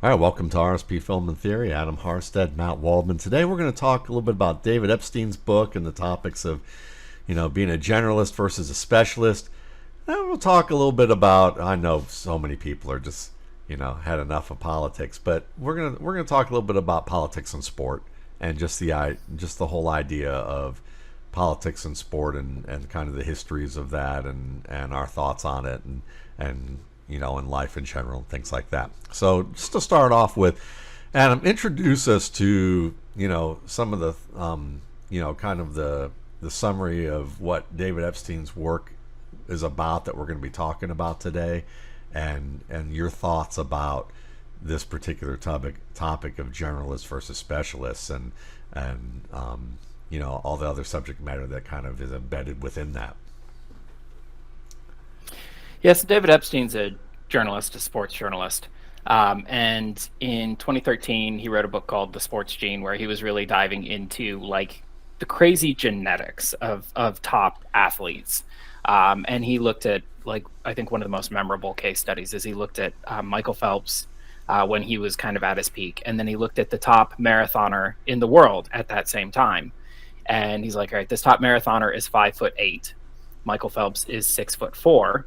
All right, welcome to RSP Film and Theory. Adam Harstad, Matt Waldman. Today we're going to talk a little bit about David Epstein's book and the topics of, being a generalist versus a specialist. And we'll talk a little bit about. I know so many people are just, had enough of politics, but we're gonna talk a little bit about politics and sport and just the whole idea of politics and sport and kind of the histories of that and our thoughts on it and in life in general, things like that. So just to start off with, Adam, introduce us to some of the kind of the summary of what David Epstein's work is about that we're going to be talking about today, and your thoughts about this particular topic of generalists versus specialists and all the other subject matter that kind of is embedded within that. Yes, David Epstein's a journalist, a sports journalist. And in 2013, he wrote a book called The Sports Gene, where he was really diving into like the crazy genetics of top athletes. And he looked at, like, I think one of the most memorable case studies is he looked at Michael Phelps when he was kind of at his peak. And then he looked at the top marathoner in the world at that same time. And he's like, all right, this top marathoner is 5'8". Michael Phelps is 6'4".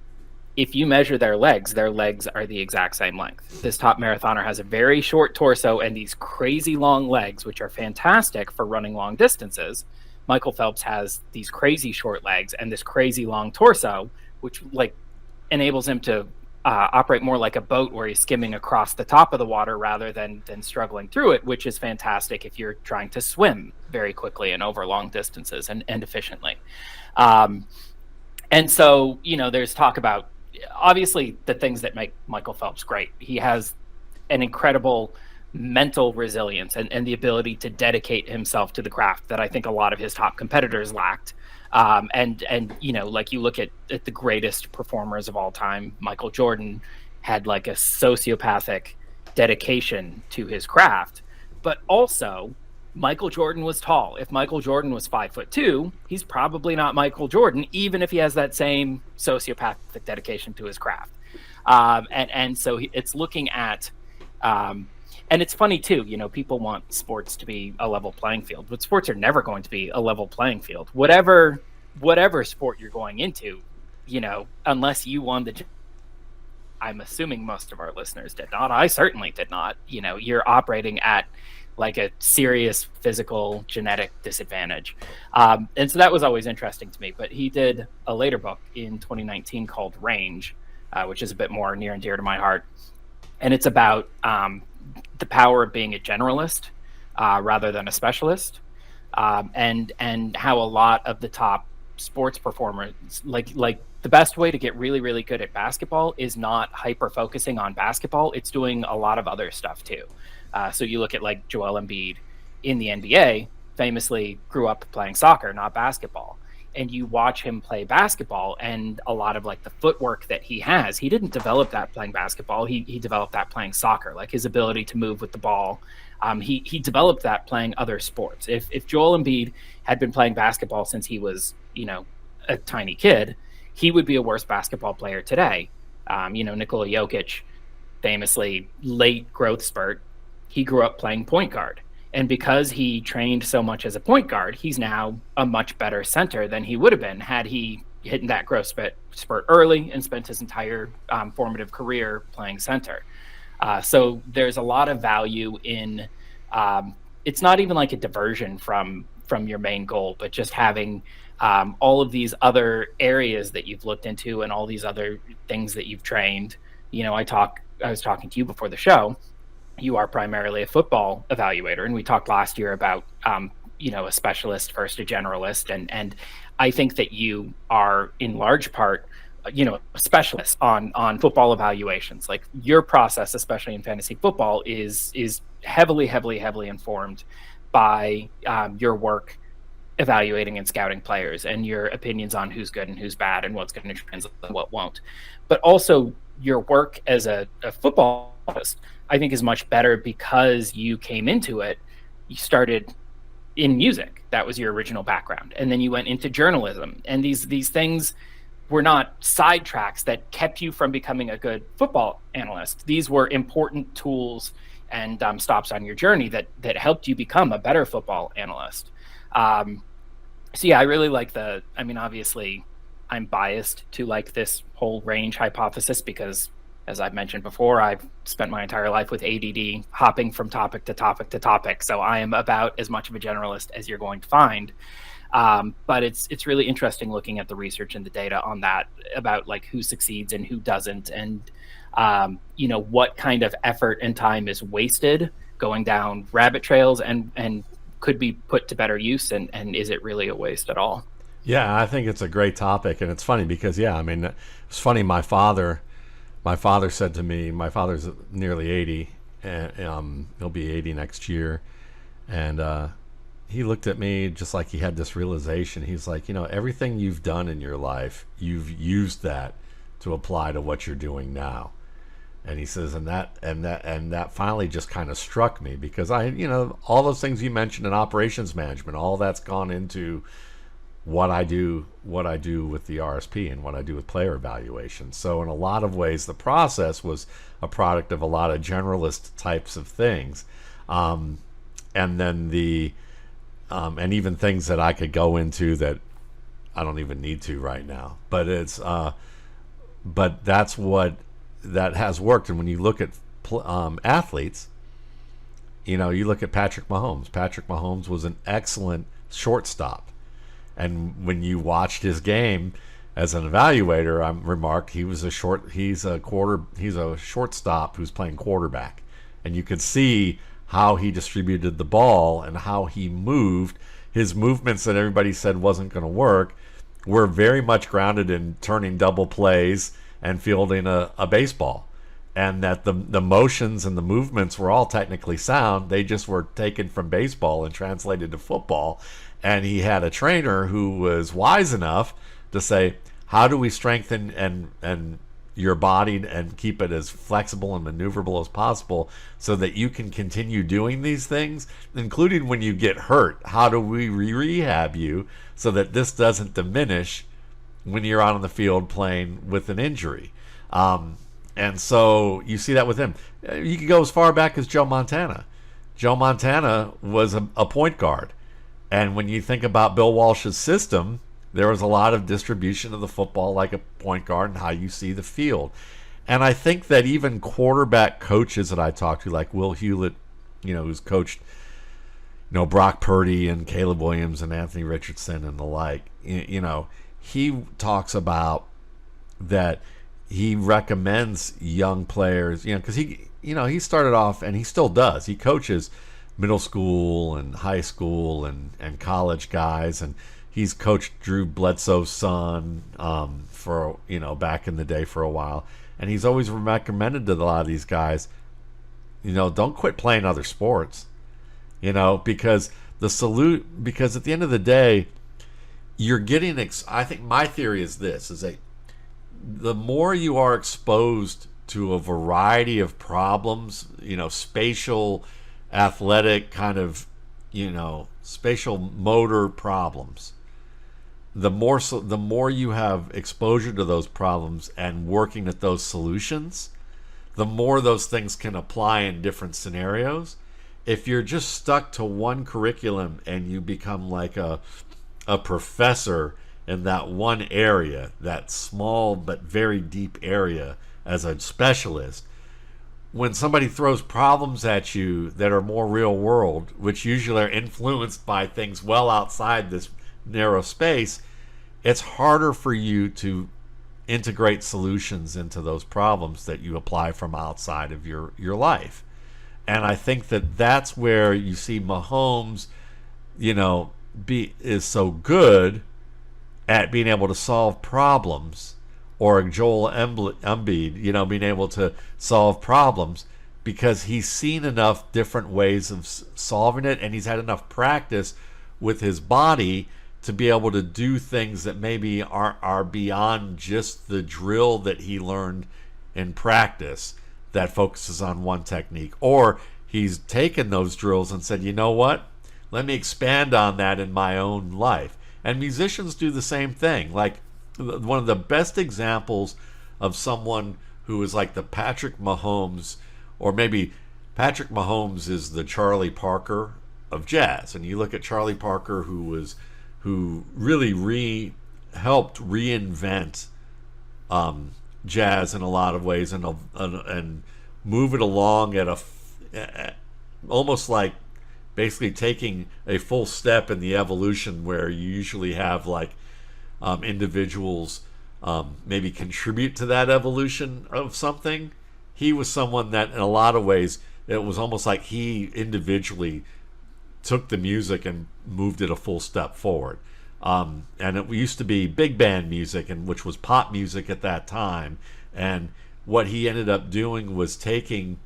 If you measure their legs are the exact same length. This top marathoner has a very short torso and these crazy long legs, which are fantastic for running long distances. Michael Phelps has these crazy short legs and this crazy long torso, which like enables him to operate more like a boat where he's skimming across the top of the water rather than struggling through it, which is fantastic if you're trying to swim very quickly and over long distances and efficiently. And so, there's talk about obviously the things that make Michael Phelps great. He has an incredible mental resilience and the ability to dedicate himself to the craft that I think a lot of his top competitors lacked. And like you look at the greatest performers of all time, Michael Jordan had like a sociopathic dedication to his craft, but also Michael Jordan was tall. If Michael Jordan was 5'2", he's probably not Michael Jordan, even if he has that same sociopathic dedication to his craft. And so it's looking at, and it's funny too, people want sports to be a level playing field, but sports are never going to be a level playing field. Whatever sport you're going into, unless you won the, I'm assuming most of our listeners did not. I certainly did not. You're operating at like a serious physical genetic disadvantage. And so that was always interesting to me. But he did a later book in 2019 called Range, which is a bit more near and dear to my heart. And it's about the power of being a generalist rather than a specialist, and how a lot of the top sports performers, like the best way to get really, really good at basketball is not hyper focusing on basketball. It's doing a lot of other stuff too. So you look at like Joel Embiid in the NBA, famously grew up playing soccer, not basketball. And you watch him play basketball and a lot of like the footwork that he has, he didn't develop that playing basketball. He developed that playing soccer, like his ability to move with the ball. He developed that playing other sports. If Joel Embiid had been playing basketball since he was, a tiny kid, he would be a worse basketball player today. Nikola Jokic, famously late growth spurt, he grew up playing point guard. And because he trained so much as a point guard, he's now a much better center than he would have been had he hit that growth spurt early and spent his entire formative career playing center. So there's a lot of value in, it's not even like a diversion from your main goal, but just having all of these other areas that you've looked into and all these other things that you've trained. I was talking to you before the show. You are primarily a football evaluator, and we talked last year about a specialist versus a generalist, and I think that you are in large part a specialist on football evaluations. Like your process, especially in fantasy football, is heavily informed by your work evaluating and scouting players and your opinions on who's good and who's bad and what's going to translate and what won't. But also your work as a football artist, I think, is much better because you came into it, you started in music. That was your original background. And then you went into journalism. And these things were not sidetracks that kept you from becoming a good football analyst. These were important tools and stops on your journey that helped you become a better football analyst. So yeah, I really like obviously I'm biased to like this whole range hypothesis because, as I've mentioned before, I've spent my entire life with ADD, hopping from topic to topic to topic. So I am about as much of a generalist as you're going to find. But it's really interesting looking at the research and the data on that, about like who succeeds and who doesn't, and what kind of effort and time is wasted going down rabbit trails and could be put to better use, and is it really a waste at all? Yeah, I think it's a great topic, and it's funny because it's funny. My father said to me, my father's nearly 80, and he'll be 80 next year, and he looked at me just like he had this realization. He's like, everything you've done in your life, you've used that to apply to what you're doing now. And he says, and that finally just kind of struck me, because all those things you mentioned in operations management, all that's gone into what I do with the RSP and what I do with player evaluation. So in a lot of ways, the process was a product of a lot of generalist types of things, and then and even things that I could go into that I don't even need to right now. But but that has worked. And when you look at athletes, you look at Patrick Mahomes. Patrick Mahomes was an excellent shortstop. And when you watched his game as an evaluator, I remarked he's a shortstop who's playing quarterback. And you could see how he distributed the ball and how he moved. His movements that everybody said wasn't going to work were very much grounded in turning double plays and fielding a baseball. And that the motions and the movements were all technically sound. They just were taken from baseball and translated to football. And he had a trainer who was wise enough to say, how do we strengthen and your body and keep it as flexible and maneuverable as possible so that you can continue doing these things, including when you get hurt? How do we rehab you so that this doesn't diminish when you're out on the field playing with an injury? And so you see that with him. You can go as far back as Joe Montana. Joe Montana was a point guard. And when you think about Bill Walsh's system, there was a lot of distribution of the football like a point guard and how you see the field. And I think that even quarterback coaches that I talked to, like Will Hewlett, who's coached, Brock Purdy and Caleb Williams and Anthony Richardson and the like, he talks about that he recommends young players, because he started off, and he still does. He coaches middle school and high school and college guys, and he's coached Drew Bledsoe's son for back in the day for a while, and he's always recommended to a lot of these guys, don't quit playing other sports, because because at the end of the day, you're getting I think my theory is this, is that the more you are exposed to a variety of problems, spatial, athletic kind of, spatial motor problems, the more you have exposure to those problems and working at those solutions, the more those things can apply in different scenarios. If you're just stuck to one curriculum and you become like a professor in that one area, that small but very deep area as a specialist, when somebody throws problems at you that are more real world, which usually are influenced by things well outside this narrow space, it's harder for you to integrate solutions into those problems that you apply from outside of your life. And I think that that's where you see Mahomes, is so good at being able to solve problems, or Joel Embiid, being able to solve problems, because he's seen enough different ways of solving it, and he's had enough practice with his body to be able to do things that maybe are beyond just the drill that he learned in practice that focuses on one technique. Or he's taken those drills and said, you know what? Let me expand on that in my own life. And musicians do the same thing. Like, one of the best examples of someone who is like the Patrick Mahomes, or maybe Patrick Mahomes is the Charlie Parker of jazz. And you look at Charlie Parker, who really helped reinvent jazz in a lot of ways, and move it along at almost like basically taking a full step in the evolution, where you usually have like individuals maybe contribute to that evolution of something. He was someone that in a lot of ways it was almost like he individually took the music and moved it a full step forward. And it used to be big band music, and which was pop music at that time. And what he ended up doing was taking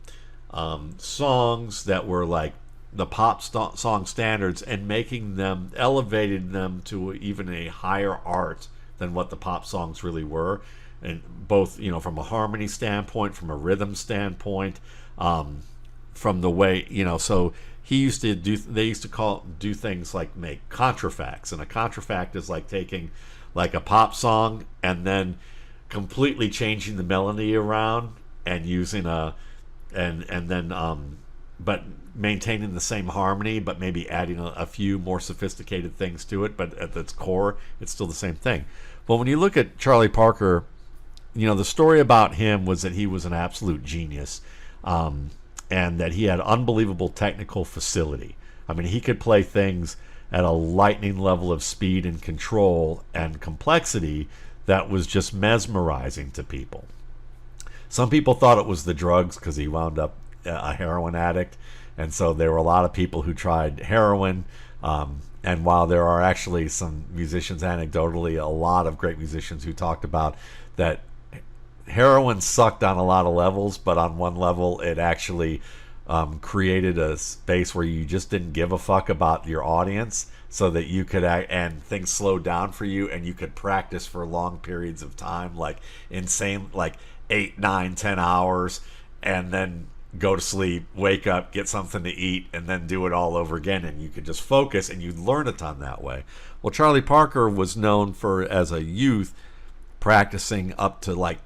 songs that were like the pop song standards and making them, elevated them to even a higher art than what the pop songs really were. And both, from a harmony standpoint, from a rhythm standpoint, from the way, so he used to do, they used to do things like make contrafacts. And a contrafact is like taking like a pop song and then completely changing the melody around and using but maintaining the same harmony, but maybe adding a few more sophisticated things to it. But at its core, it's still the same thing. But when you look at Charlie Parker, the story about him was that he was an absolute genius, and that he had unbelievable technical facility. I mean, he could play things at a lightning level of speed and control and complexity that was just mesmerizing to people. Some people thought it was the drugs because he wound up a heroin addict, and so there were a lot of people who tried heroin. And while there are actually some musicians, anecdotally, a lot of great musicians who talked about that heroin sucked on a lot of levels, but on one level it actually created a space where you just didn't give a fuck about your audience, so that you could and things slowed down for you, and you could practice for long periods of time, like insane, like 8, 9, 10 hours, and then go to sleep, wake up, get something to eat, and then do it all over again. And you could just focus, and you'd learn a ton that way. Well, Charlie Parker was known for, as a youth, practicing up to like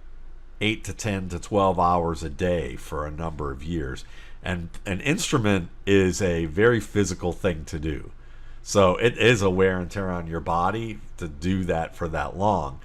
8 to 10 to 12 hours a day for a number of years. And an instrument is a very physical thing to do. So it is a wear and tear on your body to do that for that long.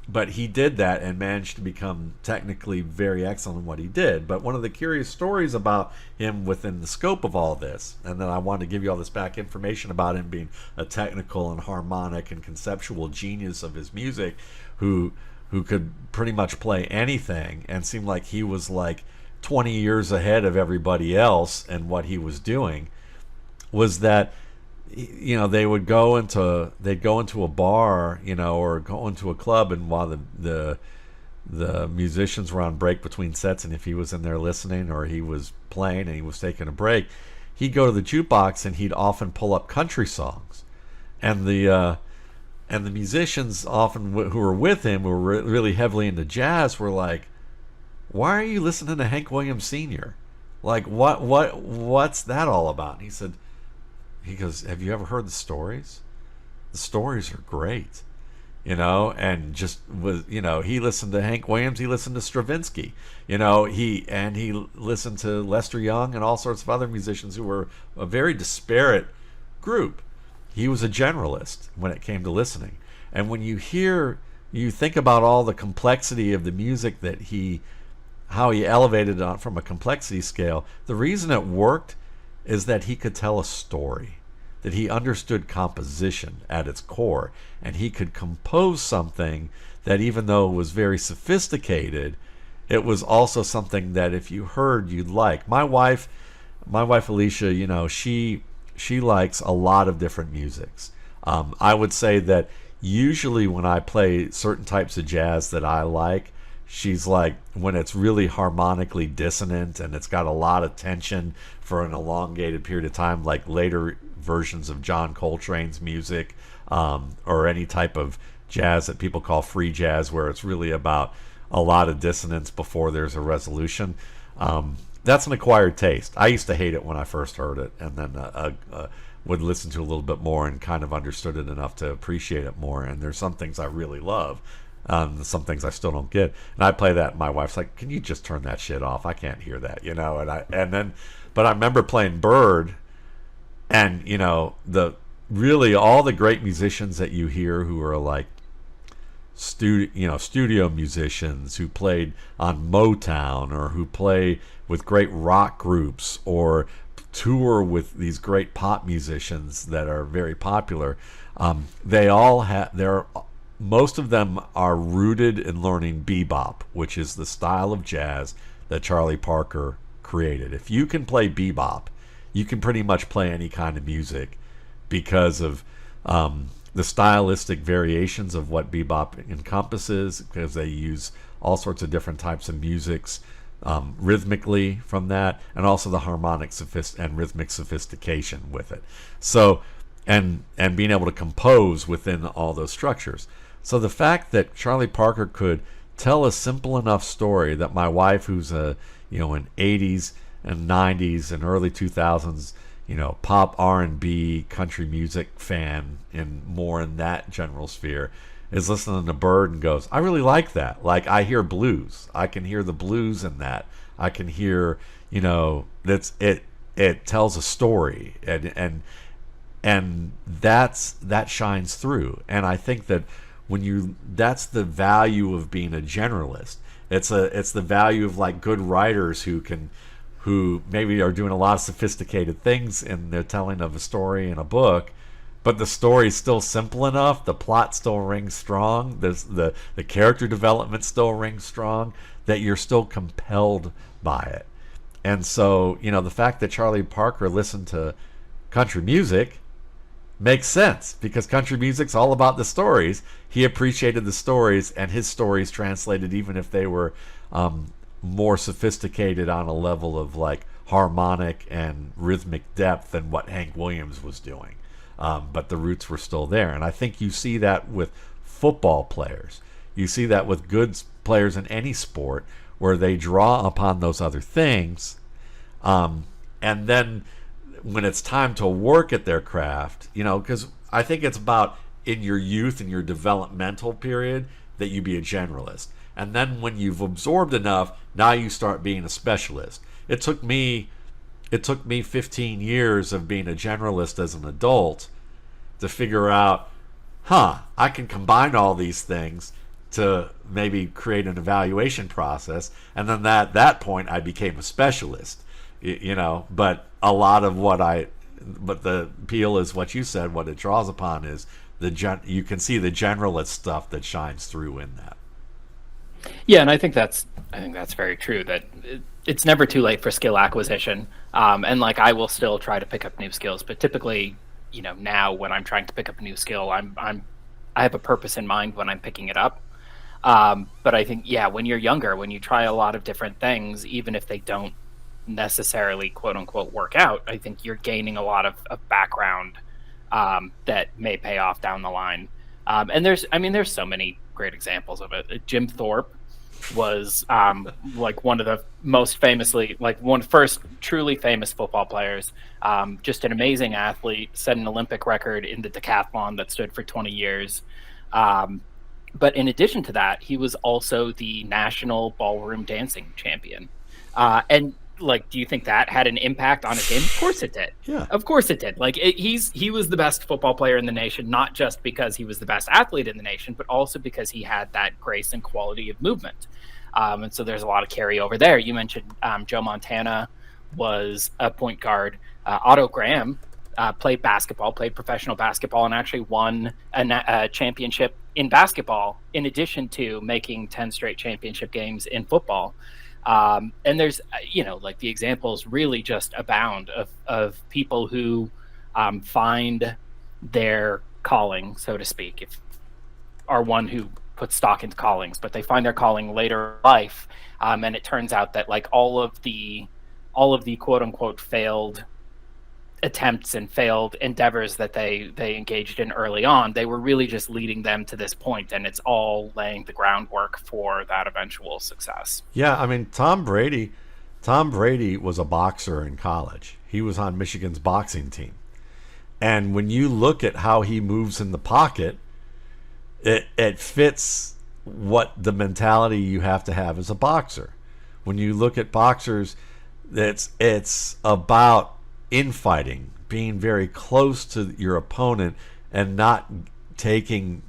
But he did that and managed to become technically very excellent in what he did. But one of the curious stories about him within the scope of all this, and then I wanted to give you all this back information about him being a technical and harmonic and conceptual genius of his music, who could pretty much play anything and seemed like he was like 20 years ahead of everybody else and what he was doing, was that they'd go into a bar, or go into a club, and while the musicians were on break between sets, and if he was in there listening or he was playing and he was taking a break, he'd go to the jukebox and he'd often pull up country songs, and the musicians often who were with him, who were really heavily into jazz, were like, "Why are you listening to Hank Williams Sr.? Like, what's that all about?" And he goes, "Have you ever heard the stories? The stories are great." And just was, he listened to Hank Williams, he listened to Stravinsky, he listened to Lester Young and all sorts of other musicians who were a very disparate group. He was a generalist when it came to listening. And when you think about all the complexity of the music that how he elevated it from a complexity scale, the reason it worked is that he could tell a story, that he understood composition at its core, and he could compose something that, even though it was very sophisticated, it was also something that if you heard, you'd like. My wife Alicia, she likes a lot of different musics. I would say that usually when I play certain types of jazz that I like, she's like, when it's really harmonically dissonant and it's got a lot of tension for an elongated period of time, like later versions of John Coltrane's music, or any type of jazz that people call free jazz, where it's really about a lot of dissonance before there's a resolution. that's an acquired taste. I used to hate it when I first heard it, and then would listen to a little bit more and kind of understood it enough to appreciate it more. And there's some things I really love, some things I still don't get. And I play that, and my wife's like, "Can you just turn that shit off? I can't hear that," you know. But I remember playing Bird, and really all the great musicians that you hear who are like studio musicians who played on Motown or who play with great rock groups or tour with these great pop musicians that are very popular. They all have most of them are rooted in learning bebop, which is the style of jazz that Charlie Parker created. If you can play bebop, you can pretty much play any kind of music because of the stylistic variations of what bebop encompasses, because they use all sorts of different types of musics rhythmically from that, and also the harmonic and rhythmic sophistication with it. So, and being able to compose within all those structures. So the fact that Charlie Parker could tell a simple enough story that my wife, who's an 80s and 90s and early 2000s pop, R&B, country music fan, and more in that general sphere, is listening to Bird and goes, "I really like that. Like, I hear blues. I can hear the blues in that. I can hear, that's it. It tells a story, and that shines through. And I think that that's the value of being a generalist. It's the value of like good writers who maybe are doing a lot of sophisticated things in their telling of a story in a book, but the story's still simple enough, the plot still rings strong, the character development still rings strong, that you're still compelled by it. And so, the fact that Charlie Parker listened to country music makes sense, because country music's all about the stories. He appreciated the stories, and his stories translated, even if they were more sophisticated on a level of like harmonic and rhythmic depth than what Hank Williams was doing. But the roots were still there. And I think you see that with football players. You see that with good players in any sport, where they draw upon those other things. And then when it's time to work at their craft, because I think it's about in your youth and your developmental period that you be a generalist. And then when you've absorbed enough, now you start being a specialist. It took me 15 years of being a generalist as an adult to figure out, I can combine all these things to maybe create an evaluation process. And then at that point, I became a specialist, But a lot of but the appeal is what you said. What it draws upon is you can see the generalist stuff that shines through in that. Yeah, and I think that's very true. That it's never too late for skill acquisition. And like, I will still try to pick up new skills, but typically, now when I'm trying to pick up a new skill, I have a purpose in mind when I'm picking it up. But I think, when you're younger, when you try a lot of different things, even if they don't necessarily quote unquote work out, I think you're gaining a lot of background that may pay off down the line. And there's so many great examples of it. Jim Thorpe was like one of the most famously, like one of the first truly famous football players. Just an amazing athlete, set an Olympic record in the decathlon that stood for 20 years. But in addition to that, he was also the national ballroom dancing champion. And like, do you think that had an impact on his game? Of course it did. Yeah. Of course it did. Like, he was the best football player in the nation, not just because he was the best athlete in the nation, but also because he had that grace and quality of movement. And so there's a lot of carryover there. You mentioned Joe Montana was a point guard. Otto Graham played professional basketball, and actually won a championship in basketball, in addition to making 10 straight championship games in football. And there's, like, the examples really just abound of people who find their calling, so to speak, are one who puts stock into callings, but they find their calling later in life. And it turns out that like all of the quote unquote failed attempts and failed endeavors that they engaged in early on, they were really just leading them to this point, and it's all laying the groundwork for that eventual success. Yeah, I mean, Tom Brady Tom Brady was a boxer in college. He was on Michigan's boxing team. And when you look at how he moves in the pocket, it fits what the mentality you have to have as a boxer. When you look at boxers, it's about infighting, being very close to your opponent and not taking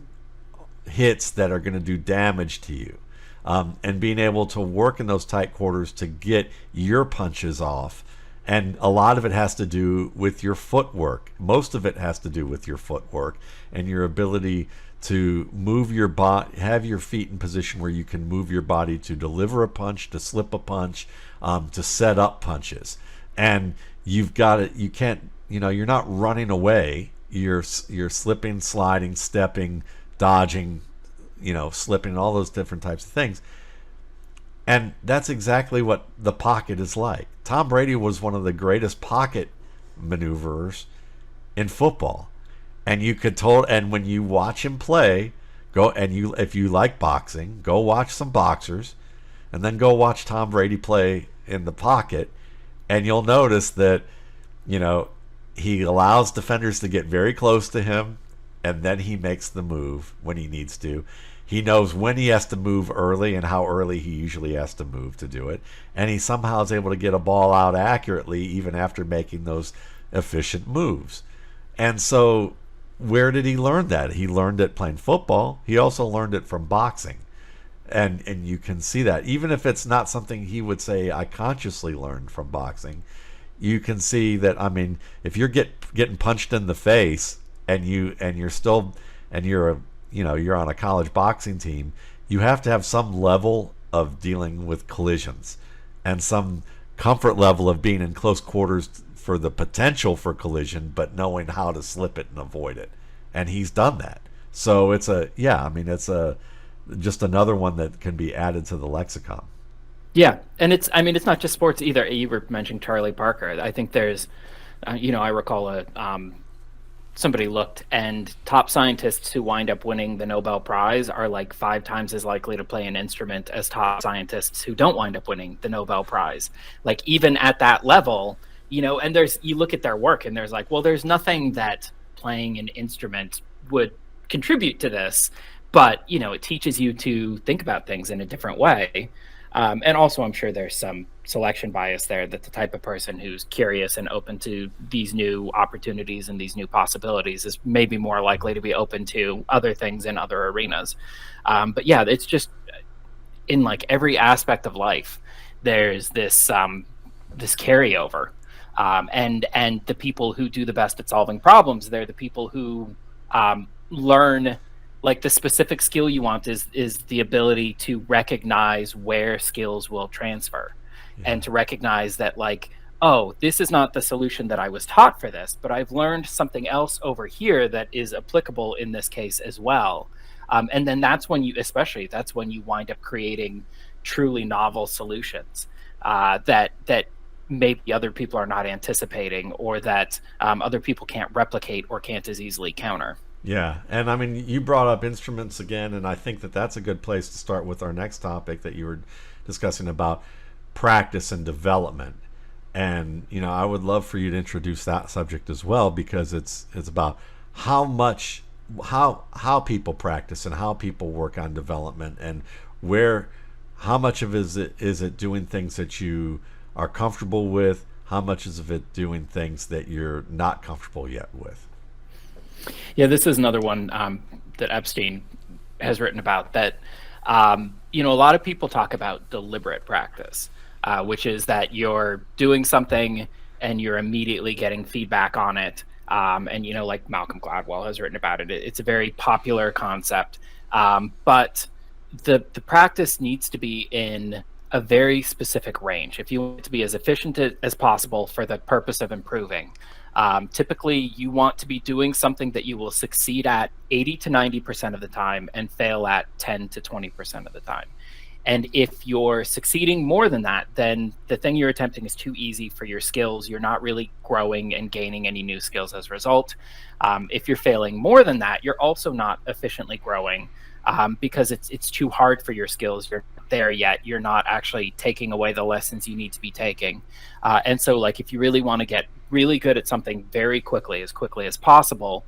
hits that are going to do damage to you, and being able to work in those tight quarters to get your punches off. And a lot of it has to do with your footwork. Most of it has to do with your footwork and your ability to move your body, have your feet in position where you can move your body to deliver a punch, to slip a punch, to set up punches. And you've got it. You can't. You're not running away. You're slipping, sliding, stepping, dodging, slipping, all those different types of things. And that's exactly what the pocket is like. Tom Brady was one of the greatest pocket maneuverers in football. And and when you watch him play, if you like boxing, go watch some boxers and then go watch Tom Brady play in the pocket, and you'll notice that, he allows defenders to get very close to him, and then he makes the move when he needs to. He knows when he has to move early and how early he usually has to move to do it. And he somehow is able to get a ball out accurately even after making those efficient moves. And so where did he learn that? He learned it playing football. He also learned it from boxing. And you can see that. Even if it's not something he would say, I consciously learned from boxing, you can see that, if you're getting punched in the face and you're on a college boxing team, you have to have some level of dealing with collisions and some comfort level of being in close quarters for the potential for collision, but knowing how to slip it and avoid it. And he's done that. So it's just another one that can be added to the lexicon. Yeah, and it's not just sports either. You were mentioning Charlie Parker. I think there's, I recall somebody looked, and top scientists who wind up winning the Nobel Prize are like 5 times as likely to play an instrument as top scientists who don't wind up winning the Nobel Prize. Like, even at that level, and you look at their work and there's like, well, there's nothing that playing an instrument would contribute to this, but it teaches you to think about things in a different way. And also, I'm sure there's some selection bias there, that the type of person who's curious and open to these new opportunities and these new possibilities is maybe more likely to be open to other things in other arenas. But yeah, it's just in like every aspect of life, there's this carryover. And the people who do the best at solving problems, they're the people who learn. Like, the specific skill you want is the ability to recognize where skills will transfer, and to recognize that, like, oh, this is not the solution that I was taught for this, but I've learned something else over here that is applicable in this case as well. And then that's when you wind up creating truly novel solutions that maybe other people are not anticipating, or that other people can't replicate or can't as easily counter. Yeah, and you brought up instruments again, and I think that that's a good place to start with our next topic that you were discussing about practice and development. And I would love for you to introduce that subject as well, because it's about how people practice and how people work on development, and how much of it is it doing things that you are comfortable with, how much is of it doing things that you're not comfortable yet with. Yeah, this is another one that Epstein has written about, that, a lot of people talk about deliberate practice, which is that you're doing something and you're immediately getting feedback on it. And, like Malcolm Gladwell has written about it. It's a very popular concept. But the practice needs to be in a very specific range if you want it to be as efficient as possible for the purpose of improving. Typically, you want to be doing something that you will succeed at 80 to 90% of the time and fail at 10 to 20% of the time. And if you're succeeding more than that, then the thing you're attempting is too easy for your skills. You're not really growing and gaining any new skills as a result. If you're failing more than that, you're also not efficiently growing, because it's too hard for your skills. You're there yet. You're not actually taking away the lessons you need to be taking. And so like if you really want to get really good at something very quickly as possible,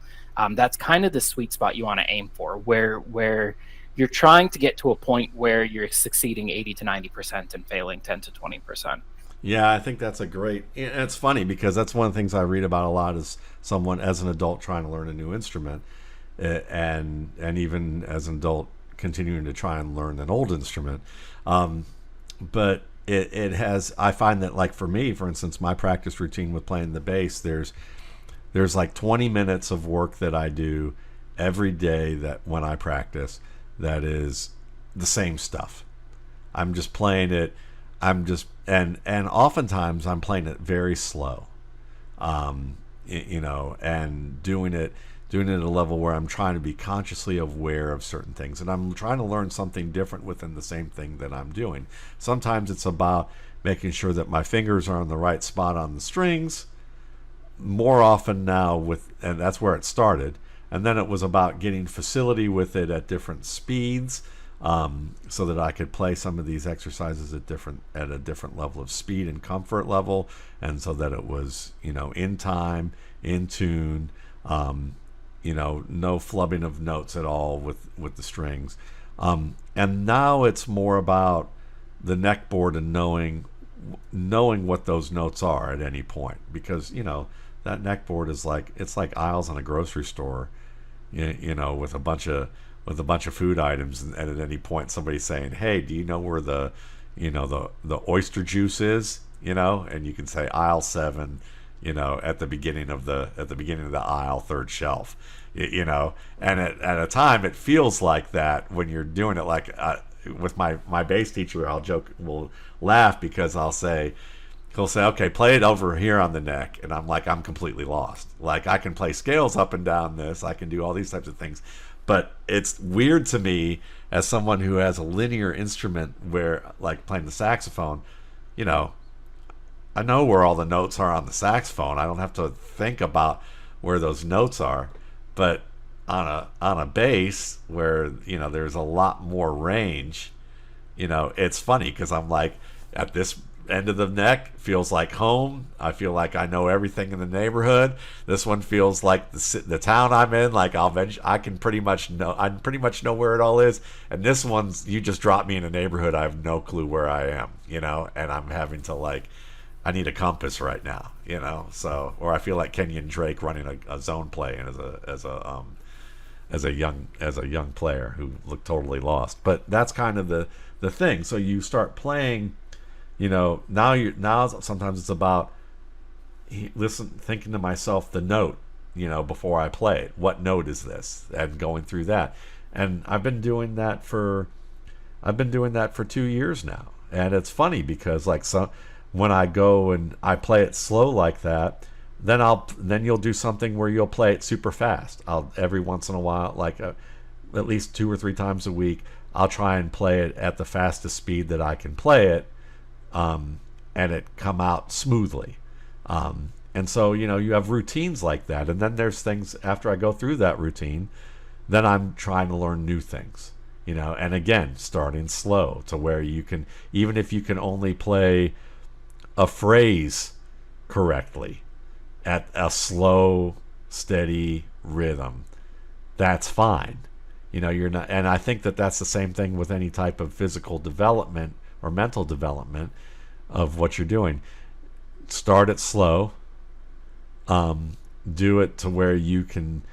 that's kind of the sweet spot you want to aim for, where you're trying to get to a point where you're succeeding 80 to 90% and failing 10 to 20%. Yeah, I think that's a great. And it's funny because that's one of the things I read about a lot is someone as an adult trying to learn a new instrument, and even as an adult continuing to try and learn an old instrument. But it has. I find that like for me, for instance, my practice routine with playing the bass, there's like 20 minutes of work that I do every day that when I practice that is the same stuff. I'm just playing it. I'm just and oftentimes I'm playing it very slow, and doing it at a level where I'm trying to be consciously aware of certain things, and I'm trying to learn something different within the same thing that I'm doing. Sometimes it's about making sure that my fingers are on the right spot on the strings. More often now and that's where it started, and then it was about getting facility with it at different speeds. So that I could play some of these exercises at a different level of speed and comfort level, and so that it was in time, in tune, no flubbing of notes at all with the strings, and now it's more about the neck board and knowing what those notes are at any point, because that neck board is like aisles in a grocery store, with a bunch of food items, and at any point somebody's saying, "Hey, do you know where the oyster juice is?" And you can say aisle 7, at the beginning of the aisle, third shelf, and at a time it feels like that when you're doing it. Like with my bass teacher, we'll laugh because he'll say, "Okay, play it over here on the neck," and I'm like, I'm completely lost. Like I can play scales up and down this, I can do all these types of things. But it's weird to me as someone who has a linear instrument where, like playing the saxophone, I know where all the notes are on the saxophone. I don't have to think about where those notes are. But on a bass where, there's a lot more range, it's funny because I'm like, at this end of the neck feels like home. I feel like I know everything in the neighborhood. This one feels like the town I'm in. Like I pretty much know where it all is. And this one's, you just drop me in a neighborhood, I have no clue where I am, and I'm having to I need a compass right now, So, or I feel like Kenyon Drake running a zone play and as a young player who looked totally lost. But that's kind of the thing. So you start playing. Now sometimes it's about thinking to myself the note, before I play it. What note is this? And going through that. And I've been doing that for 2 years now. And it's funny because when I go and I play it slow like that, then you'll do something where you'll play it super fast. I'll every once in a while, at least 2 or 3 times a week, I'll try and play it at the fastest speed that I can play it. And it come out smoothly. And so, you have routines like that. And then there's things after I go through that routine, then I'm trying to learn new things, and again, starting slow to where you can, even if you can only play a phrase correctly at a slow, steady rhythm, that's fine. You're not, and I think that that's the same thing with any type of physical development or mental development of what you're doing. Start it slow. Do it to where you can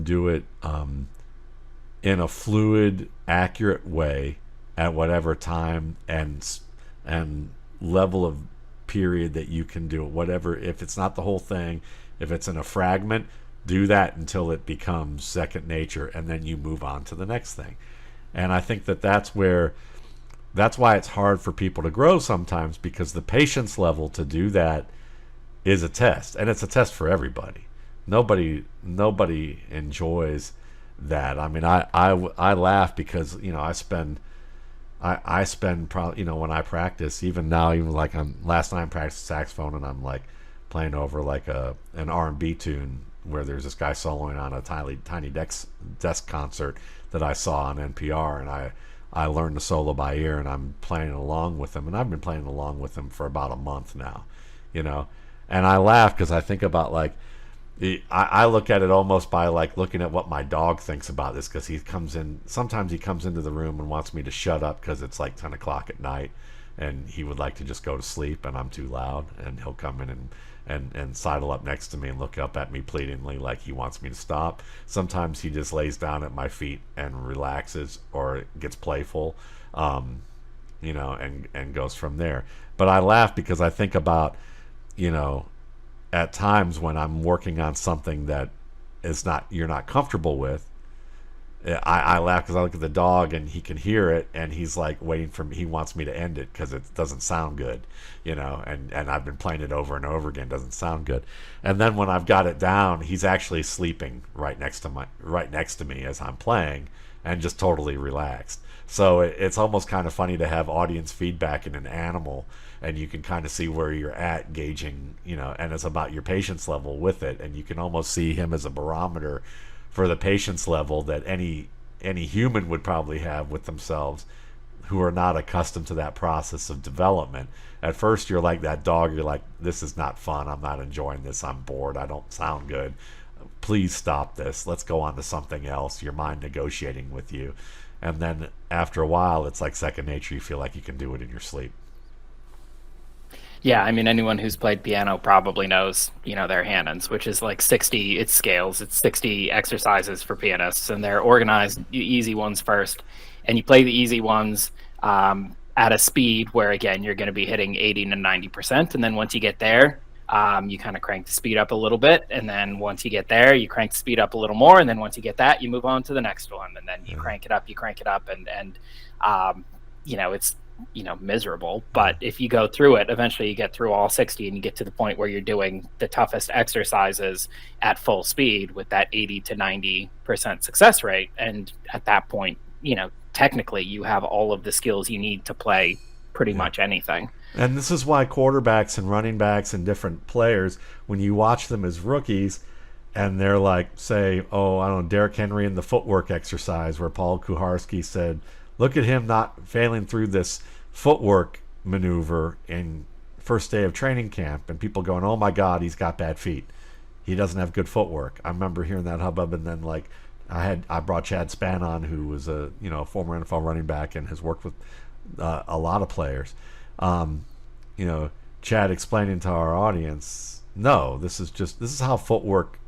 do it in a fluid, accurate way at whatever time and level of period that you can do it. Whatever, if it's not the whole thing, if it's in a fragment, do that until it becomes second nature, and then you move on to the next thing. And I think that's why it's hard for people to grow sometimes, because the patience level to do that is a test, and it's a test for everybody. Nobody enjoys that. I mean, I laugh because I spend probably when I practice, even now, even like last night I practiced saxophone and I'm like playing over like an R&B tune where there's this guy soloing on a tiny desk concert that I saw on NPR, and I learned the solo by ear, and I'm playing along with him, and I've been playing along with him for about a month now, you know. And I laugh because I think about like I look at it almost by like looking at what my dog thinks about this, because he comes in, sometimes he comes into the room and wants me to shut up because it's like 10 o'clock at night and he would like to just go to sleep and I'm too loud, and he'll come in and sidle up next to me and look up at me pleadingly like he wants me to stop. Sometimes he just lays down at my feet and relaxes or gets playful, you know, and goes from there. But I laugh because I think about, you know, at times when I'm working on something that is not, you're not comfortable with, I laugh because I look at the dog and he can hear it and he's like waiting for me. He wants me to end it because it doesn't sound good, you know, and I've been playing it over and over again. It doesn't sound good. And then when I've got it down, he's actually sleeping right next to me as I'm playing and just totally relaxed. So it's almost kind of funny to have audience feedback in an animal, and you can kind of see where you're at gauging, you know, and it's about your patience level with it. And you can almost see him as a barometer for the patience level that any human would probably have with themselves who are not accustomed to that process of development. At first you're like that dog, you're like, this is not fun, I'm not enjoying this, I'm bored, I don't sound good, please stop this, let's go on to something else, your mind negotiating with you. And then after a while it's like second nature, you feel like you can do it in your sleep. Yeah, I mean, anyone who's played piano probably knows, you know, their Hanons, which is like 60, it's scales, it's 60 exercises for pianists, and they're organized easy ones first. And you play the easy ones at a speed where, again, you're going to be hitting 80 to 90%. And then once you get there, you kind of crank the speed up a little bit. And then once you get there, you crank the speed up a little more. And then once you get that, you move on to the next one. And then you crank it up, and you know, it's, you know, miserable. But if you go through it, eventually you get through all 60 and you get to the point where you're doing the toughest exercises at full speed with that 80 to 90% success rate. And at that point, you know, technically you have all of the skills you need to play pretty much anything. And this is why quarterbacks and running backs and different players, when you watch them as rookies and they're like, say, oh, I don't know, Derrick Henry in the footwork exercise where Paul Kuharsky said, look at him not failing through this footwork maneuver in first day of training camp, and people going, oh my God, he's got bad feet. He doesn't have good footwork. I remember hearing that hubbub, and then like I brought Chad Spann on, who was a, you know, former NFL running back and has worked with a lot of players. You know, Chad explaining to our audience, no, this is how footwork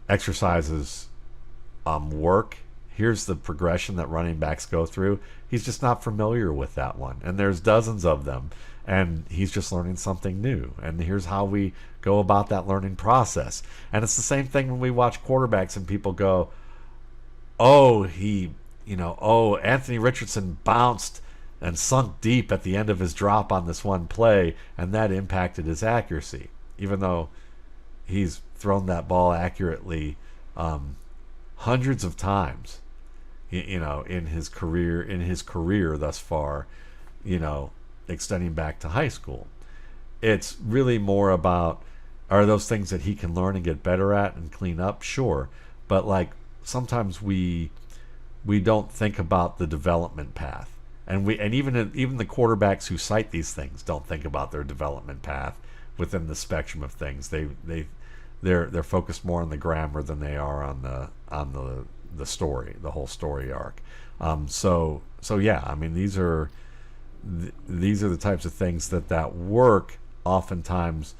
exercises work. Here's the progression that running backs go through. He's just not familiar with that one. And there's dozens of them. And he's just learning something new. And here's how we go about that learning process. And it's the same thing when we watch quarterbacks and people go, oh, Anthony Richardson bounced and sunk deep at the end of his drop on this one play, and that impacted his accuracy. Even though he's thrown that ball accurately hundreds of times, you know, in his career thus far, you know, extending back to high school. It's really more about, are those things that he can learn and get better at and clean up? Sure. But like sometimes we don't think about the development path. And even the quarterbacks who cite these things don't think about their development path within the spectrum of things. They're focused more on the grammar than they are on the story, the whole story arc. So yeah, I mean, these are the types of things that work oftentimes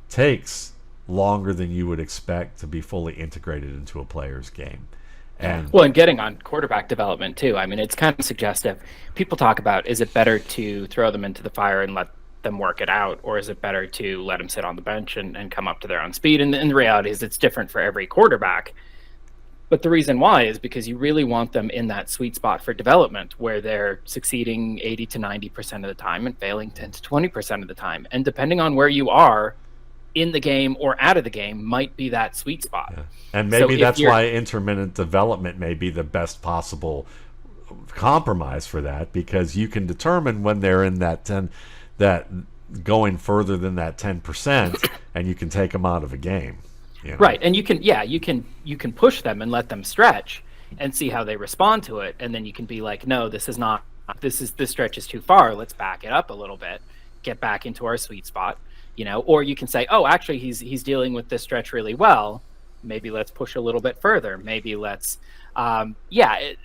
takes longer than you would expect to be fully integrated into a player's game. And getting on quarterback development too. I mean, it's kind of suggestive. People talk about, is it better to throw them into the fire and let them work it out, or is it better to let them sit on the bench and come up to their own speed? And the reality is it's different for every quarterback. But the reason why is because you really want them in that sweet spot for development where they're succeeding 80 to 90% of the time and failing 10 to 20% of the time. And depending on where you are in the game or out of the game might be that sweet spot. Yeah. And maybe that's why intermittent development may be the best possible compromise for that, because you can determine when they're in that going further than that 10%, and you can take them out of a game. You know? Right, and you can push them and let them stretch, and see how they respond to it. And then you can be like, no, this stretch is too far. Let's back it up a little bit, get back into our sweet spot, or you can say, oh, actually he's dealing with this stretch really well. Maybe let's push a little bit further. Maybe let's,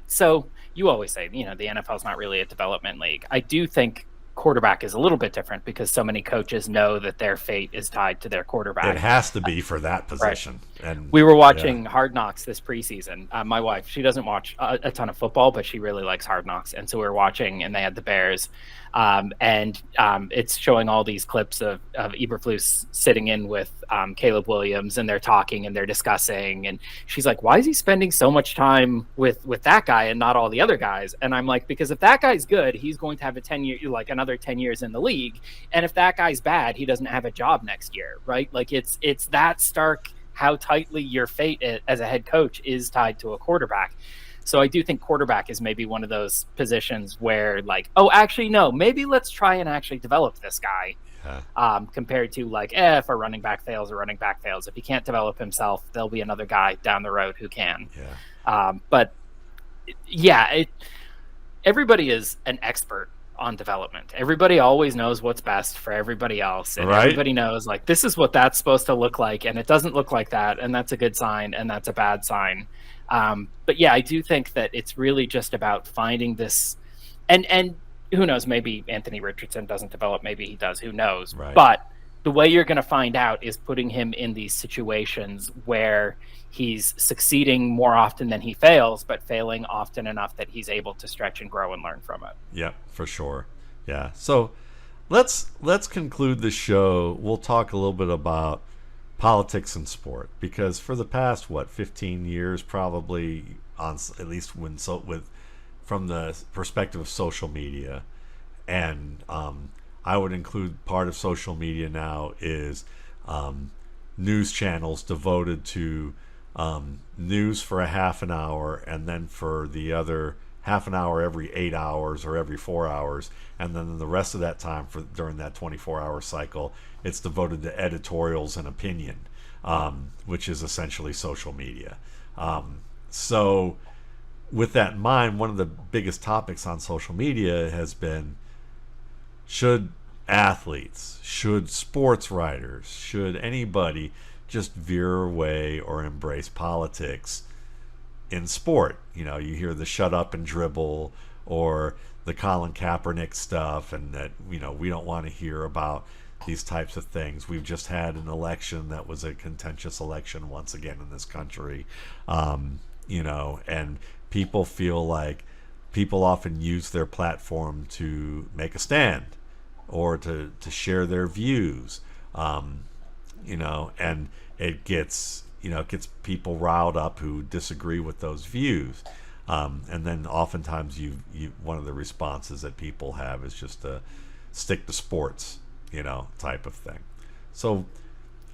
so you always say, the NFL is not really a development league. I do think quarterback is a little bit different because so many coaches know that their fate is tied to their quarterback. It has to be for that position. Right. And we were watching Hard Knocks this preseason. My wife, she doesn't watch a ton of football, but she really likes Hard Knocks. And so we were watching, and they had the Bears. It's showing all these clips of Eberflus sitting in with Caleb Williams, and they're talking and they're discussing. And she's like, why is he spending so much time with that guy and not all the other guys? And I'm like, because if that guy's good, he's going to have another 10 years in the league. And if that guy's bad, he doesn't have a job next year, right? Like it's that stark how tightly your fate as a head coach is tied to a quarterback. So I do think quarterback is maybe one of those positions where like, oh, actually, no, maybe let's try and actually develop this guy. Yeah. Compared to like, if a running back fails. If he can't develop himself, there'll be another guy down the road who can. Yeah. Everybody is an expert on development. Everybody always knows what's best for everybody else. And everybody knows like, this is what that's supposed to look like. And it doesn't look like that. And that's a good sign. And that's a bad sign. But yeah, I do think that it's really just about finding this, and who knows, maybe Anthony Richardson doesn't develop, maybe he does, who knows. Right. But the way you're going to find out is putting him in these situations where he's succeeding more often than he fails, but failing often enough that he's able to stretch and grow and learn from it. Yeah, for sure. Yeah. So let's conclude the show. We'll talk a little bit about politics and sport, because for the past 15 years probably, on at least from the perspective of social media, and I would include part of social media now is news channels devoted to news for a half an hour, and then for the other half an hour every 8 hours or every 4 hours, and then the rest of that time during that 24-hour cycle, it's devoted to editorials and opinion, which is essentially social media. So with that in mind, one of the biggest topics on social media has been, should athletes, should sports writers, should anybody just veer away or embrace politics in sport? You hear the shut up and dribble, or the Colin Kaepernick stuff, and that we don't want to hear about these types of things. We've just had an election that was a contentious election once again in this country, and people feel like people often use their platform to make a stand or to share their views, and it gets people riled up who disagree with those views, and then oftentimes one of the responses that people have is just to stick to sports, type of thing. So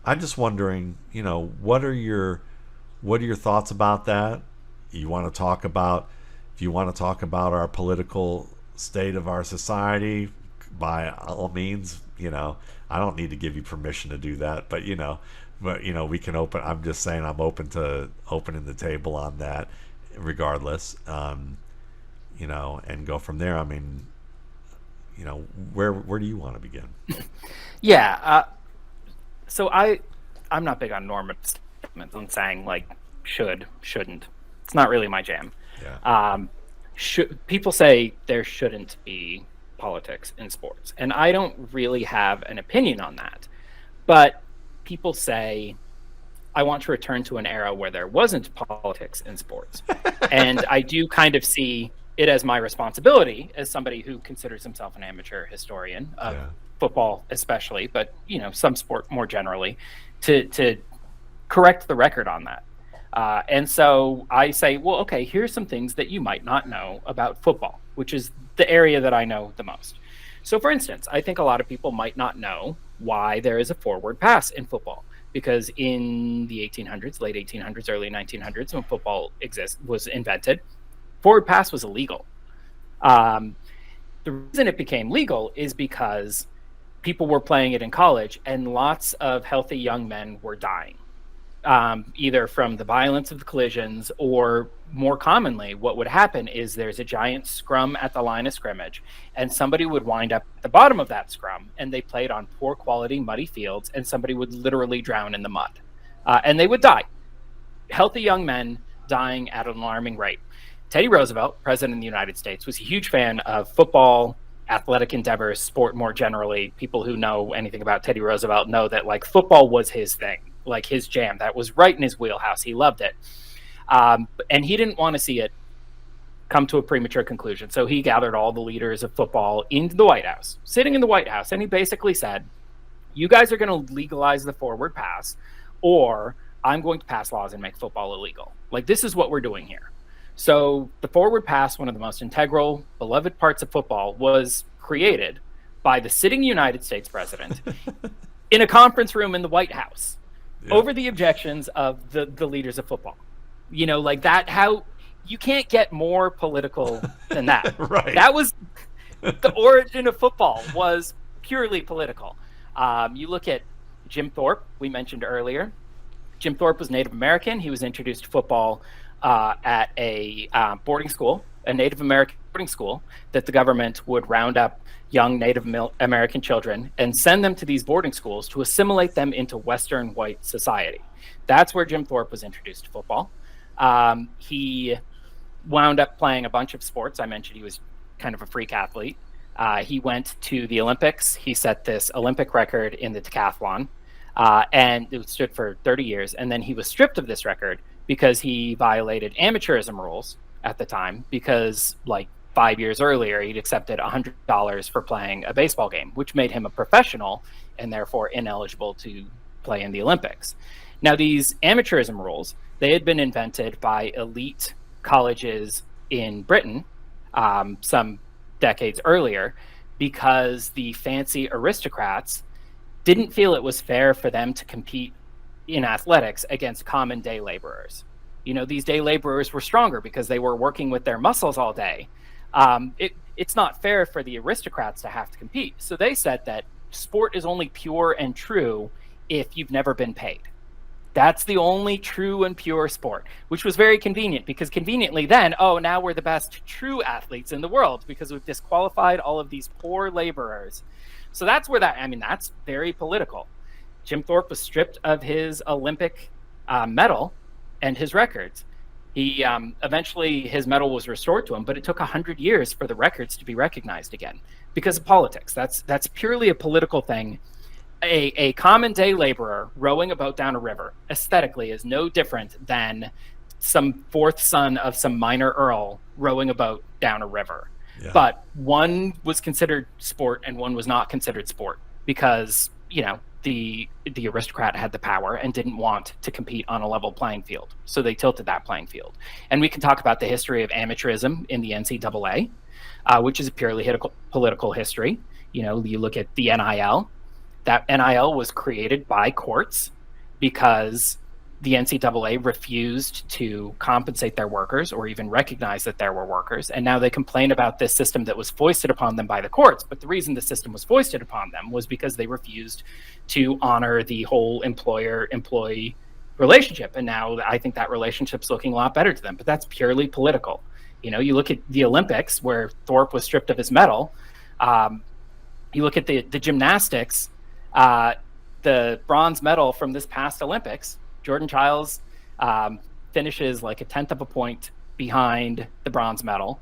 I'm just wondering, what are your thoughts about that? If you want to talk about our political state of our society, by all means, I don't need to give you permission to do that, but we can open. I'm just saying I'm open to opening the table on that, regardless, and go from there. I mean, where do you want to begin? Yeah. So I'm not big on normative statements and saying like shouldn't. It's not really my jam. Yeah. People say there shouldn't be politics in sports, and I don't really have an opinion on that. But people say, I want to return to an era where there wasn't politics in sports. And I do kind of see it as my responsibility as somebody who considers himself an amateur historian of football especially, but some sport more generally, to correct the record on that. And so I say, well, okay, here's some things that you might not know about football, which is the area that I know the most. So for instance, I think a lot of people might not know why there is a forward pass in football, because in the 1800s, late 1800s, early 1900s, when football was invented, forward pass was illegal. The reason it became legal is because people were playing it in college and lots of healthy young men were dying. either from the violence of the collisions, or more commonly, what would happen is there's a giant scrum at the line of scrimmage, and somebody would wind up at the bottom of that scrum, and they played on poor quality, muddy fields, and somebody would literally drown in the mud. And they would die. Healthy young men dying at an alarming rate. Teddy Roosevelt, President of the United States, was a huge fan of football, athletic endeavors, sport more generally. People who know anything about Teddy Roosevelt know that like football was his thing, like his jam. That was right in his wheelhouse. He loved it. And he didn't want to see it come to a premature conclusion. So he gathered all the leaders of football into the White House, sitting in the White House. And he basically said, you guys are going to legalize the forward pass, or I'm going to pass laws and make football illegal. Like, this is what we're doing here. So the forward pass, one of the most integral, beloved parts of football, was created by the sitting United States president in a conference room in the White House over the objections of the leaders of football. You know, like that, how you can't get more political than that. Right. That was the origin of football, was purely political. You look at Jim Thorpe, we mentioned earlier. Jim Thorpe was Native American. He was introduced to football at a boarding school, a Native American boarding school, that the government would round up young Native American children and send them to these boarding schools to assimilate them into Western white society. That's where Jim Thorpe was introduced to football. He wound up playing a bunch of sports. I mentioned he was kind of a freak athlete. He went to the Olympics. He set this Olympic record in the decathlon, and it stood for 30 years. And then he was stripped of this record because he violated amateurism rules at the time, because like 5 years earlier, he'd accepted $100 for playing a baseball game, which made him a professional and therefore ineligible to play in the Olympics. Now, these amateurism rules, they had been invented by elite colleges in Britain some decades earlier, because the fancy aristocrats didn't feel it was fair for them to compete in athletics against common day laborers. You know, these day laborers were stronger because they were working with their muscles all day. It's not fair for the aristocrats to have to compete. So they said that sport is only pure and true if you've never been paid. That's the only true and pure sport, which was very convenient, because conveniently then, now we're the best true athletes in the world because we've disqualified all of these poor laborers. So that's where that's very political. Jim Thorpe was stripped of his Olympic medal and his records. He eventually, his medal was restored to him, but it took 100 years for the records to be recognized again because of politics. That's purely a political thing. A common day laborer rowing a boat down a river aesthetically is no different than some fourth son of some minor earl rowing a boat down a river. Yeah. But one was considered sport and one was not considered sport because, you know, the aristocrat had the power and didn't want to compete on a level playing field. So they tilted that playing field. And we can talk about the history of amateurism in the NCAA, which is a purely political history. You know, you look at the NIL. That NIL was created by courts because the NCAA refused to compensate their workers or even recognize that there were workers. And now they complain about this system that was foisted upon them by the courts. But the reason the system was foisted upon them was because they refused to honor the whole employer-employee relationship. And now I think that relationship's looking a lot better to them. But that's purely political. You know, you look at the Olympics where Thorpe was stripped of his medal. You look at the gymnastics. The bronze medal from this past Olympics, Jordan Chiles finishes like a tenth of a point behind the bronze medal.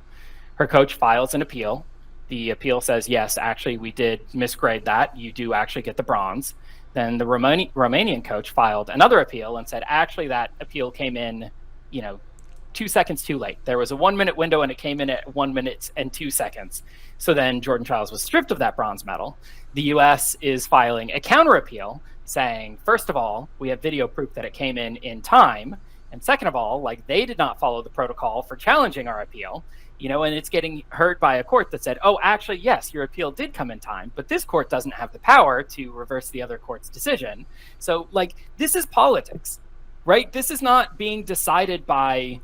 Her coach files an appeal. The appeal says, yes, actually, we did misgrade that. You do actually get the bronze. Then the Romanian coach filed another appeal and said, actually, that appeal came in, 2 seconds too late. There was a 1 minute window and it came in at 1 minute and 2 seconds. So then Jordan Chiles was stripped of that bronze medal. The U.S. is filing a counter appeal saying, first of all, we have video proof that it came in time. And second of all, like, they did not follow the protocol for challenging our appeal, and it's getting heard by a court that said, oh, actually, yes, your appeal did come in time, but this court doesn't have the power to reverse the other court's decision. So, like, this is politics, right? This is not being decided by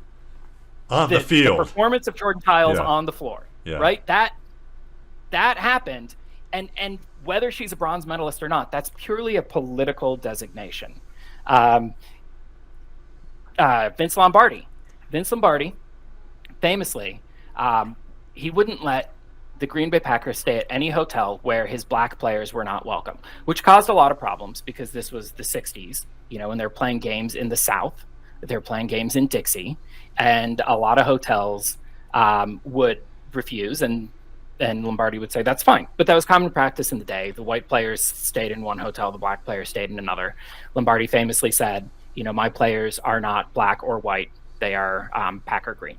the field. The performance of Jordan Chiles on the floor, right? That happened. And whether she's a bronze medalist or not, that's purely a political designation. Vince Lombardi. Vince Lombardi, famously, he wouldn't let the Green Bay Packers stay at any hotel where his black players were not welcome, which caused a lot of problems because this was the 60s, and they're playing games in the South. They're playing games in Dixie, and a lot of hotels would refuse, and Lombardi would say, that's fine. But that was common practice in the day. The white players stayed in one hotel, the black players stayed in another. Lombardi famously said, my players are not black or white. They are Packer green.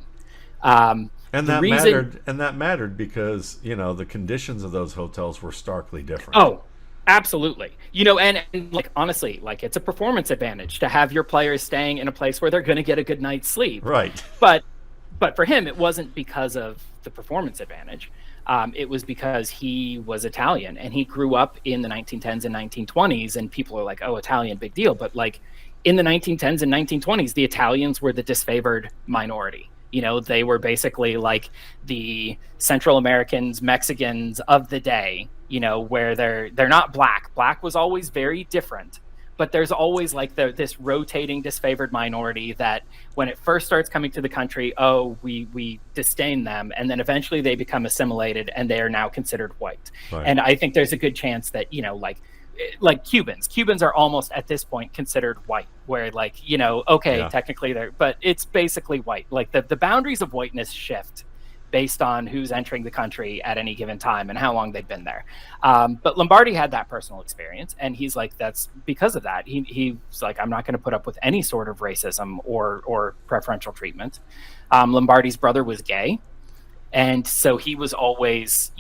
And that mattered because, the conditions of those hotels were starkly different. Oh, absolutely. And like, honestly, like, it's a performance advantage to have your players staying in a place where they're going to get a good night's sleep. Right. But for him, it wasn't because of the performance advantage. It was because he was Italian and he grew up in the 1910s and 1920s, and people are like, oh, Italian, big deal. But like in the 1910s and 1920s, the Italians were the disfavored minority. They were basically like the Central Americans, Mexicans of the day, where they're not black. Black was always very different, but there's always like this rotating disfavored minority that when it first starts coming to the country, we disdain them, and then eventually they become assimilated and they are now considered white. Right. And I think there's a good chance that, like Cubans are almost at this point considered white, where technically they're, but it's basically white. Like the boundaries of whiteness shift based on who's entering the country at any given time and how long they've been there. But Lombardi had that personal experience, and he's like, that's because of that. He's like, I'm not going to put up with any sort of racism or preferential treatment. Lombardi's brother was gay, and so he was always,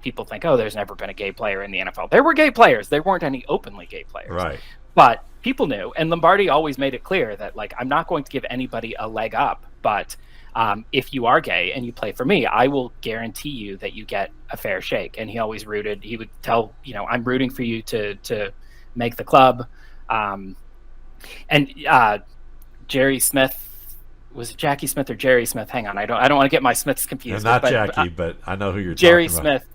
people think, oh, there's never been a gay player in the NFL. There were gay players. There weren't any openly gay players. Right. But people knew, and Lombardi always made it clear that, like, I'm not going to give anybody a leg up, but if you are gay and you play for me, I will guarantee you that you get a fair shake. And he always he would tell, I'm rooting for you to make the club. Jerry Smith, was it Jackie Smith or Jerry Smith? Hang on, I don't want to get my Smiths confused. Not Jackie, but I know who you're Jerry talking about. Jerry Smith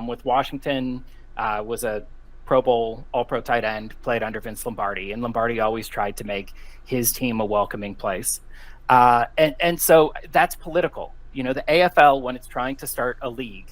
with Washington was a Pro Bowl All-Pro tight end, played under Vince Lombardi, and Lombardi always tried to make his team a welcoming place. And so that's political. The AFL, when it's trying to start a league,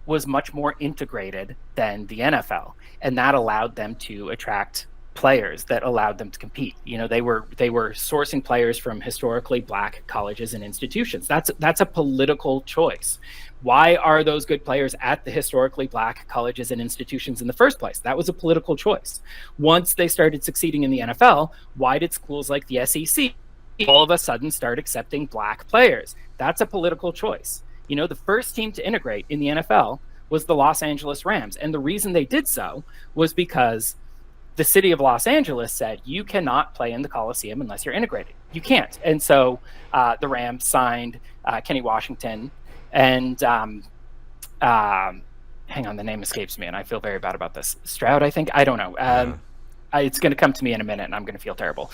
was much more integrated than the NFL, and that allowed them to attract players, that allowed them to compete. They were sourcing players from historically black colleges and institutions. That's a political choice. Why are those good players at the historically black colleges and institutions in the first place? That was a political choice. Once they started succeeding in the NFL, why did schools like the SEC all of a sudden start accepting black players? That's a political choice. The first team to integrate in the NFL was the Los Angeles Rams. And the reason they did so was because the city of Los Angeles said, you cannot play in the Coliseum unless you're integrated. You can't. And so the Rams signed Kenny Washington and hang on, the name escapes me and I feel very bad about this. Stroud, I think? I don't know. It's going to come to me in a minute and I'm going to feel terrible.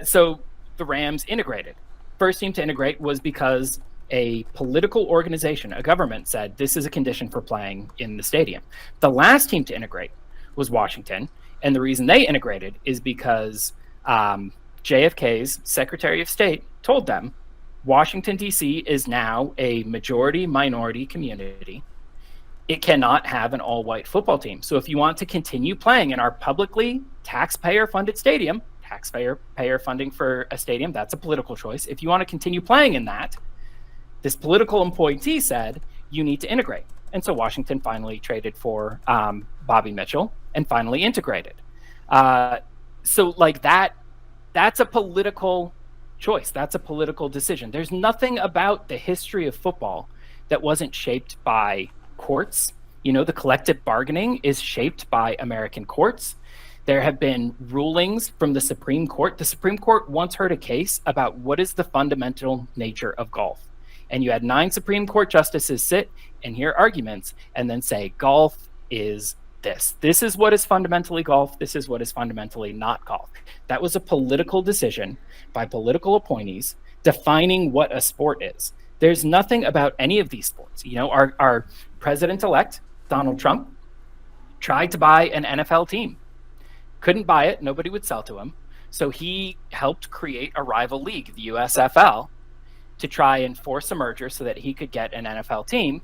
So the Rams integrated. First team to integrate was because a political organization, a government, said this is a condition for playing in the stadium. The last team to integrate was Washington. And the reason they integrated is because JFK's Secretary of State told them Washington, D.C. is now a majority-minority community. It cannot have an all-white football team. So if you want to continue playing in our publicly taxpayer-funded stadium, taxpayer funding for a stadium, that's a political choice. If you want to continue playing in that, this political appointee said, you need to integrate. And so Washington finally traded for Bobby Mitchell and finally integrated. So like that's a political choice. That's a political decision. There's nothing about the history of football that wasn't shaped by courts. The collective bargaining is shaped by American courts. There have been rulings from the Supreme Court. The Supreme Court once heard a case about what is the fundamental nature of golf. And you had 9 Supreme Court justices sit and hear arguments and then say, golf is this. This is what is fundamentally golf. This is what is fundamentally not golf. That was a political decision by political appointees defining what a sport is. There's nothing about any of these sports. Our president-elect, Donald Trump, tried to buy an NFL team. Couldn't buy it. Nobody would sell to him. So he helped create a rival league, the USFL, to try and force a merger so that he could get an NFL team.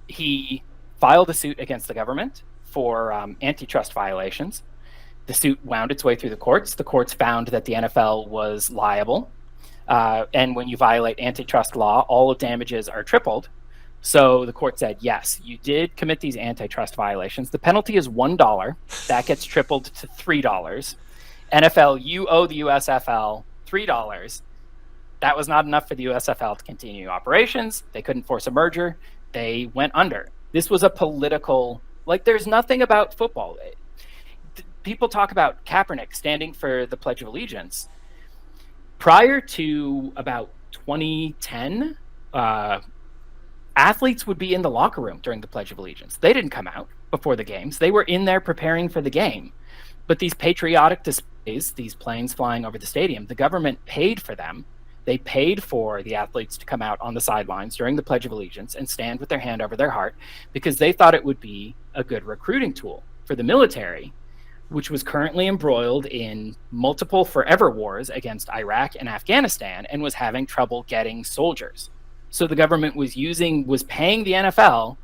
He filed a suit against the government for antitrust violations. The suit wound its way through the courts. The courts found that the NFL was liable. And when you violate antitrust law, all of damages are tripled. So the court said, yes, you did commit these antitrust violations. The penalty is $1. That gets tripled to $3. NFL, you owe the USFL $3. That was not enough for the USFL to continue operations. They couldn't force a merger. They went under. This was a political, like, there's nothing about football. People talk about Kaepernick standing for the Pledge of Allegiance. Prior to about 2010, athletes would be in the locker room during the Pledge of Allegiance. They didn't come out before the games. They were in there preparing for the game. But these patriotic displays, these planes flying over the stadium, the government paid for them. They paid for the athletes to come out on the sidelines during the Pledge of Allegiance and stand with their hand over their heart because they thought it would be a good recruiting tool for the military, which was currently embroiled in multiple forever wars against Iraq and Afghanistan and was having trouble getting soldiers. So the government was paying the NFL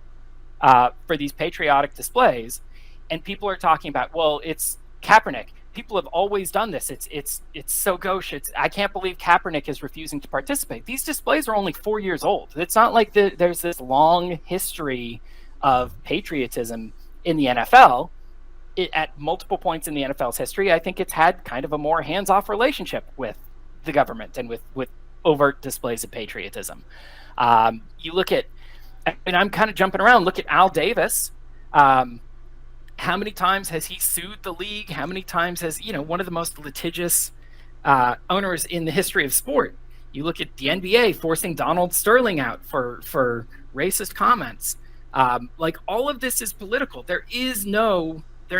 for these patriotic displays, and people are talking about, well, it's Kaepernick. People have always done this. It's so gauche. I can't believe Kaepernick is refusing to participate. These displays are only 4 years old. It's not like there's this long history of patriotism in the NFL. At multiple points in the NFL's history, I think it's had kind of a more hands-off relationship with the government and with overt displays of patriotism. You look at, and I'm kind of jumping around, look at Al Davis. How many times has he sued the league? How many times has, one of the most litigious owners in the history of sport? You look at the NBA forcing Donald Sterling out for racist comments. Like, all of this is political. There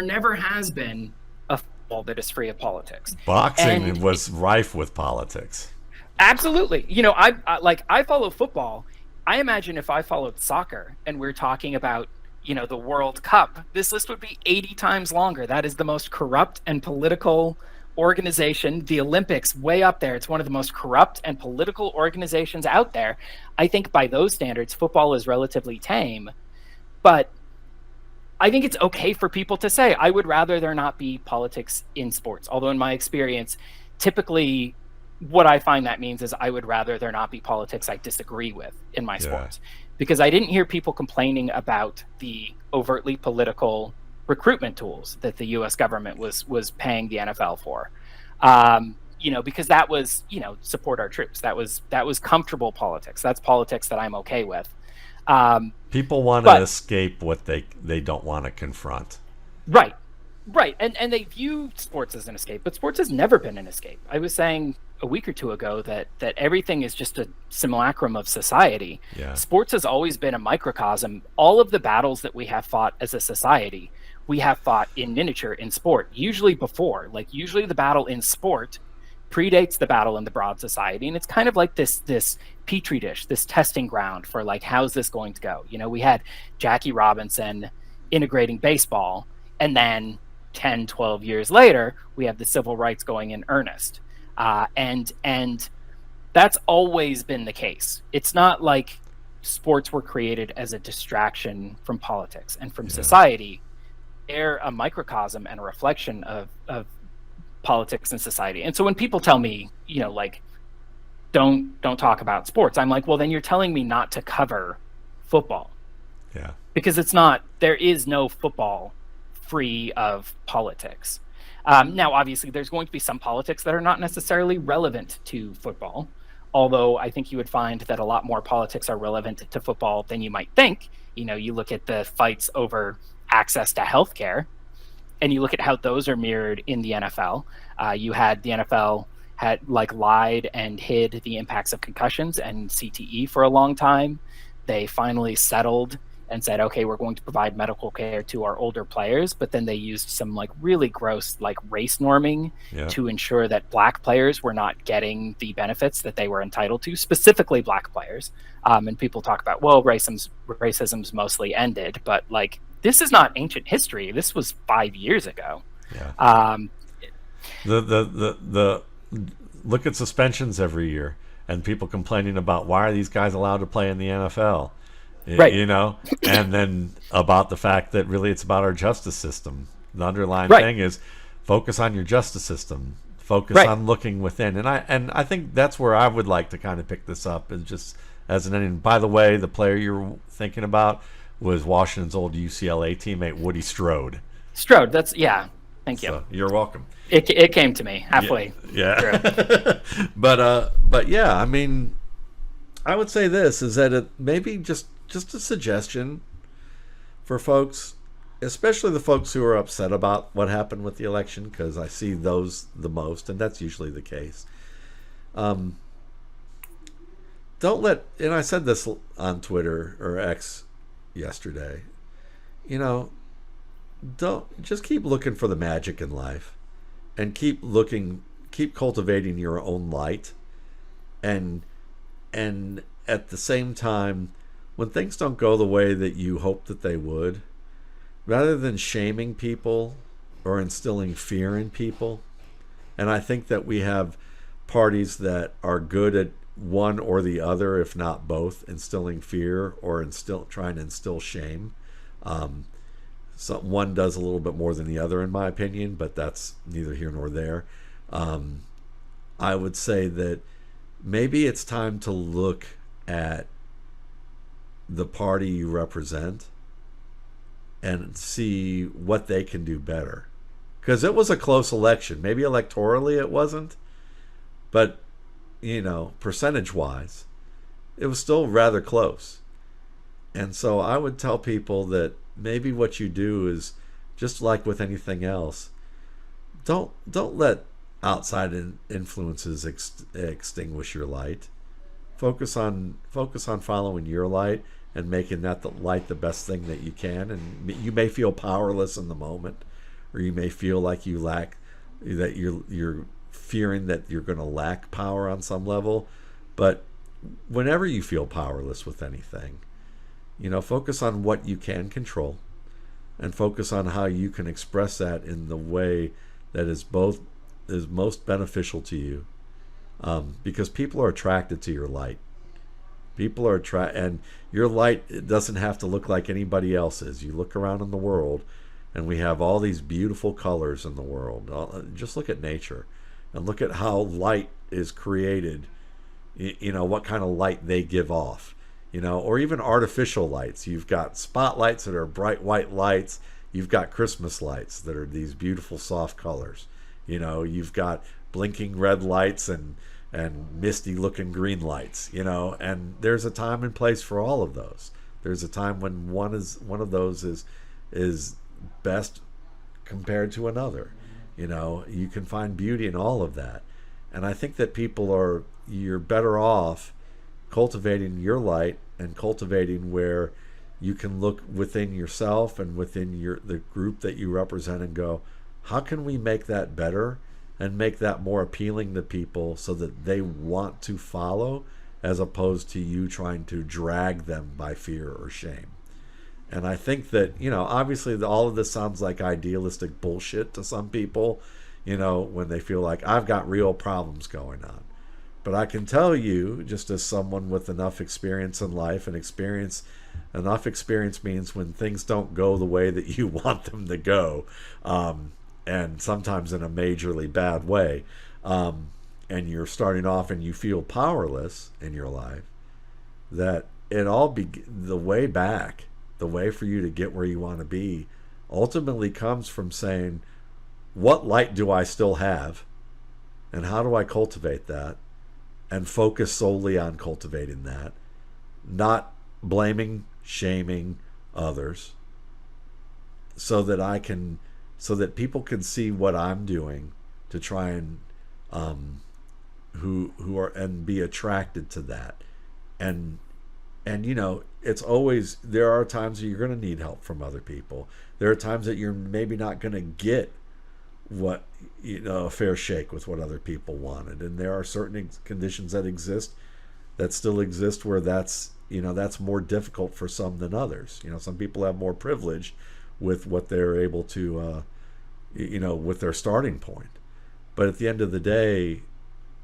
never has been a football that is free of politics. Boxing was rife with politics. Absolutely. I follow football. I imagine if I followed soccer and we're talking about, the World Cup, this list would be 80 times longer. That is the most corrupt and political organization. The Olympics, way up there. It's one of the most corrupt and political organizations out there. I think by those standards, football is relatively tame. But I think it's okay for people to say, I would rather there not be politics in sports. Although in my experience, typically what I find that means is I would rather there not be politics I disagree with in my sports. Because I didn't hear people complaining about the overtly political recruitment tools that the U.S. government was paying the NFL for. Because that was, support our troops. That was comfortable politics. That's politics that I'm okay with. People want to escape what they don't want to confront. Right. And they view sports as an escape, but sports has never been an escape. I was saying a week or two ago that everything is just a simulacrum of society. Yeah. Sports has always been a microcosm. All of the battles that we have fought as a society, we have fought in miniature in sport, usually usually the battle in sport predates the battle in the broad society. And it's kind of like this petri dish, this testing ground for how's this going to go? We had Jackie Robinson integrating baseball, and then 10, 12 years later, we have the civil rights going in earnest. And that's always been the case. It's not like sports were created as a distraction from politics and from society. They're a microcosm and a reflection of politics and society. And so when people tell me, don't talk about sports, I'm like, well, then you're telling me not to cover football. Yeah. Because there is no football free of politics. Now, obviously, there's going to be some politics that are not necessarily relevant to football, although I think you would find that a lot more politics are relevant to football than you might think. You look at the fights over access to healthcare, and you look at how those are mirrored in the NFL. The NFL had lied and hid the impacts of concussions and CTE for a long time. They finally settled and said, okay, we're going to provide medical care to our older players, but then they used some really gross race norming to ensure that black players were not getting the benefits that they were entitled to, specifically black players. And people talk about, well, racism's mostly ended, but this is not ancient history. This was 5 years ago. Yeah. The look at suspensions every year and people complaining about why are these guys allowed to play in the NFL, Right. you know, and then about the fact that really it's about our justice system. The underlying Right. thing is focus on your justice system, focus Right. on looking within, and I think that's where I would like to kind of pick this up, and just as an ending. By the way, the player you're thinking about was Washington's old UCLA teammate Woody Strode. Strode. That's yeah. Thank you. So you're welcome. It came to me halfway through. Yeah. But yeah, I mean, I would say this is that it maybe just a suggestion for folks, especially the folks who are upset about what happened with the election, because I see those the most, and that's usually the case. Don't let, and I said this on Twitter or X yesterday, you know, don't just keep looking for the magic in life, and keep cultivating your own light, and at the same time, when things don't go the way that you hope that they would, rather than shaming people or instilling fear in people, and I think that we have parties that are good at one or the other, if not both, instilling fear or trying to instill shame. So one does a little bit more than the other, in my opinion, but that's neither here nor there. I would say that maybe it's time to look at the party you represent and see what they can do better. Because it was a close election. Maybe electorally it wasn't, but, percentage-wise, it was still rather close. And so I would tell people that maybe what you do is, just like with anything else, don't let outside influences extinguish your light. Focus on following your light and making that the light the best thing that you can. And you may feel powerless in the moment, or you may feel like you lack, that you're fearing that you're going to lack power on some level. But whenever you feel powerless with anything, focus on what you can control, and focus on how you can express that in the way that is most beneficial to you. Because people are attracted to your light. People are and your light, it doesn't have to look like anybody else's. You look around in the world, and we have all these beautiful colors in the world. Just look at nature, and look at how light is created. What kind of light they give off. Or even artificial lights. You've got spotlights that are bright white lights. You've got Christmas lights that are these beautiful soft colors. You've got blinking red lights and misty looking green lights. And there's a time and place for all of those. There's a time when one of those is best compared to another. You can find beauty in all of that. And I think that you're better off cultivating your light and cultivating where you can look within yourself and within the group that you represent and go, how can we make that better and make that more appealing to people so that they want to follow, as opposed to you trying to drag them by fear or shame. And I think that, obviously all of this sounds like idealistic bullshit to some people, when they feel like I've got real problems going on. But I can tell you, just as someone with enough experience in life, and enough experience means when things don't go the way that you want them to go, and sometimes in a majorly bad way, and you're starting off and you feel powerless in your life, that the way back, the way for you to get where you want to be, ultimately comes from saying, what light do I still have, and how do I cultivate that? And focus solely on cultivating that, not blaming, shaming others, so that people can see what I'm doing to try and and be attracted to that. And it's always, there are times that you're going to need help from other people. There are times that you're maybe not going to get what a fair shake with what other people wanted, and there are certain conditions that still exist where that's more difficult for some than others. Some people have more privilege with what they're able to with their starting point, But at the end of the day,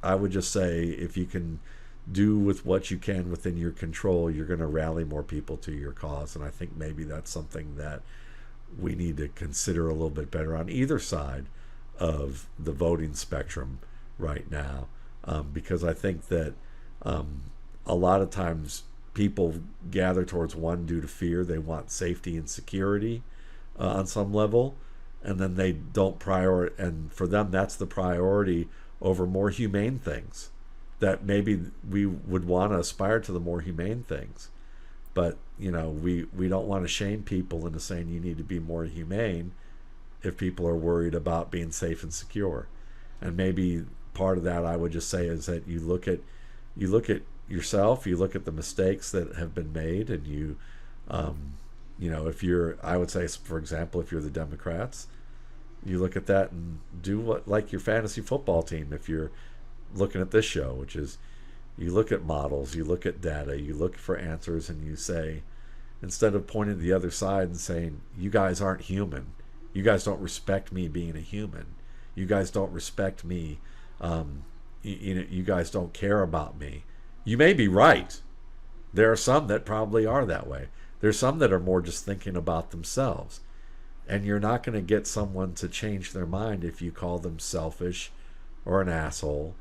I would just say if you can do with what you can within your control, you're going to rally more people to your cause. And I think maybe that's something that we need to consider a little bit better on either side of the voting spectrum right now, because I think that a lot of times people gather towards one due to fear. They want safety and security on some level, and then they don't and for them that's the priority over more humane things. That maybe we would want to aspire to the more humane things, but we don't want to shame people into saying you need to be more humane if people are worried about being safe and secure. And maybe part of that, I would just say, is that you look at yourself, you look at the mistakes that have been made, and if you're, I would say, for example, if you're the Democrats, you look at that and do what, like your fantasy football team, if you're looking at this show, which is you look at models, you look at data, you look for answers, and you say, instead of pointing to the other side and saying, you guys aren't human, you guys don't respect me being a human, you guys don't respect me, you guys don't care about me. You may be right. There are some that probably are that way. There's some that are more just thinking about themselves. And you're not going to get someone to change their mind if you call them selfish or an asshole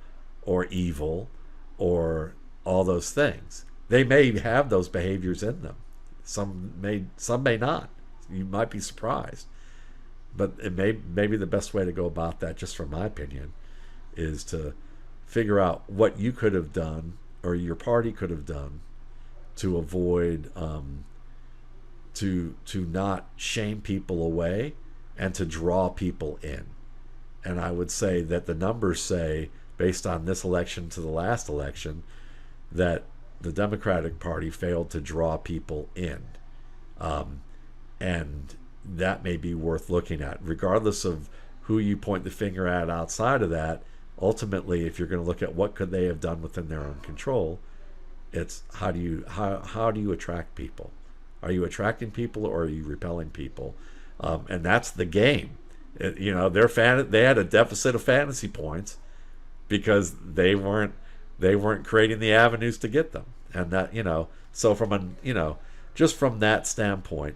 or evil or all those things. They may have those behaviors in them. Some may not. You might be surprised. But maybe the best way to go about that, just from my opinion, is to figure out what you could have done or your party could have done to avoid to not shame people away and to draw people in. And I would say that the numbers say, based on this election to the last election, that the Democratic Party failed to draw people in. And that may be worth looking at. Regardless of who you point the finger at outside of that, ultimately, if you're going to look at what could they have done within their own control, it's how do you attract people? Are you attracting people or are you repelling people? And that's the game. They had a deficit of fantasy points because they weren't creating the avenues to get them. And that, so just from that standpoint,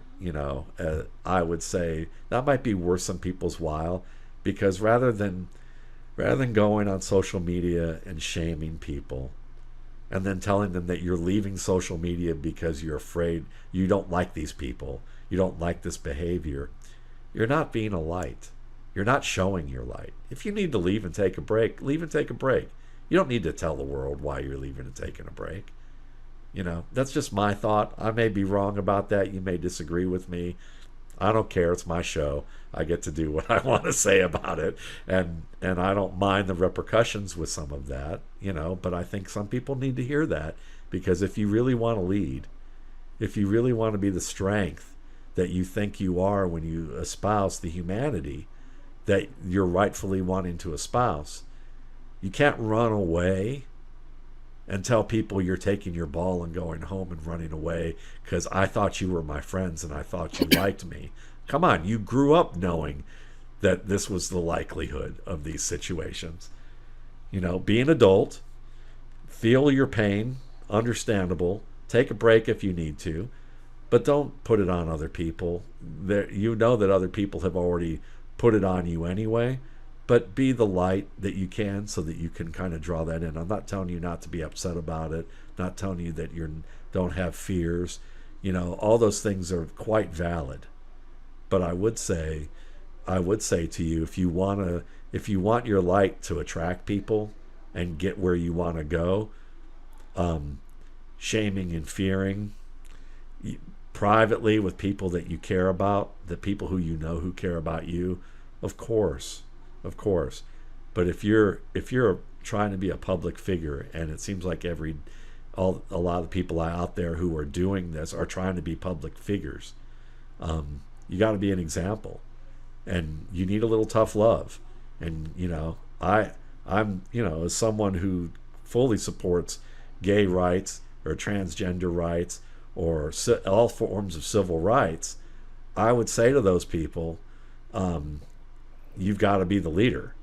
I would say that might be worth some people's while, because rather than going on social media and shaming people and then telling them that you're leaving social media because you're afraid, you don't like these people, you don't like this behavior, you're not being a light. You're not showing your light. If you need to leave and take a break, leave and take a break. You don't need to tell the world why you're leaving and taking a break. That's just my thought. I may be wrong about that. You may disagree with me. I don't care. It's my show. I get to do what I want to say about it. And I don't mind the repercussions with some of that, but I think some people need to hear that, because if you really want to lead, if you really want to be the strength that you think you are when you espouse the humanity that you're rightfully wanting to espouse, you can't run away and tell people you're taking your ball and going home and running away because I thought you were my friends and I thought you liked me. Come on, you grew up knowing that this was the likelihood of these situations. Be an adult, feel your pain, understandable, take a break if you need to, but don't put it on other people. That other people have already put it on you anyway. But be the light that you can so that you can kind of draw that in. I'm not telling you not to be upset about it, not telling you that you don't have fears. All those things are quite valid. But I would say to you, if you want your light to attract people and get where you want to go, shaming and fearing privately with people that you care about, the people who who care about you, of course. But if you're trying to be a public figure, and it seems like a lot of people out there who are doing this are trying to be public figures, you got to be an example, and you need a little tough love. And I'm as someone who fully supports gay rights or transgender rights or all forms of civil rights, I would say to those people, you've got to be the leader.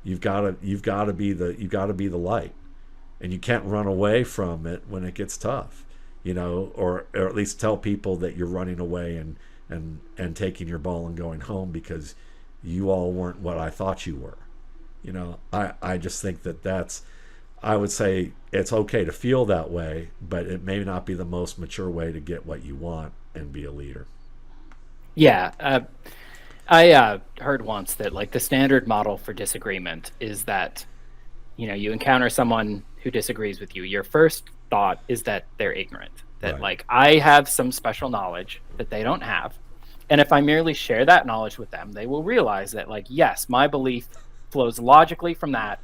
You've got to be the light, and you can't run away from it when it gets tough, or at least tell people that you're running away and taking your ball and going home because you all weren't what I thought you were. I just think I would say it's okay to feel that way, but it may not be the most mature way to get what you want and be a leader. Yeah. I heard once that like the standard model for disagreement is that, you encounter someone who disagrees with you. Your first thought is that they're ignorant, that Right. like I have some special knowledge that they don't have. And if I merely share that knowledge with them, they will realize that like, yes, my belief flows logically from that.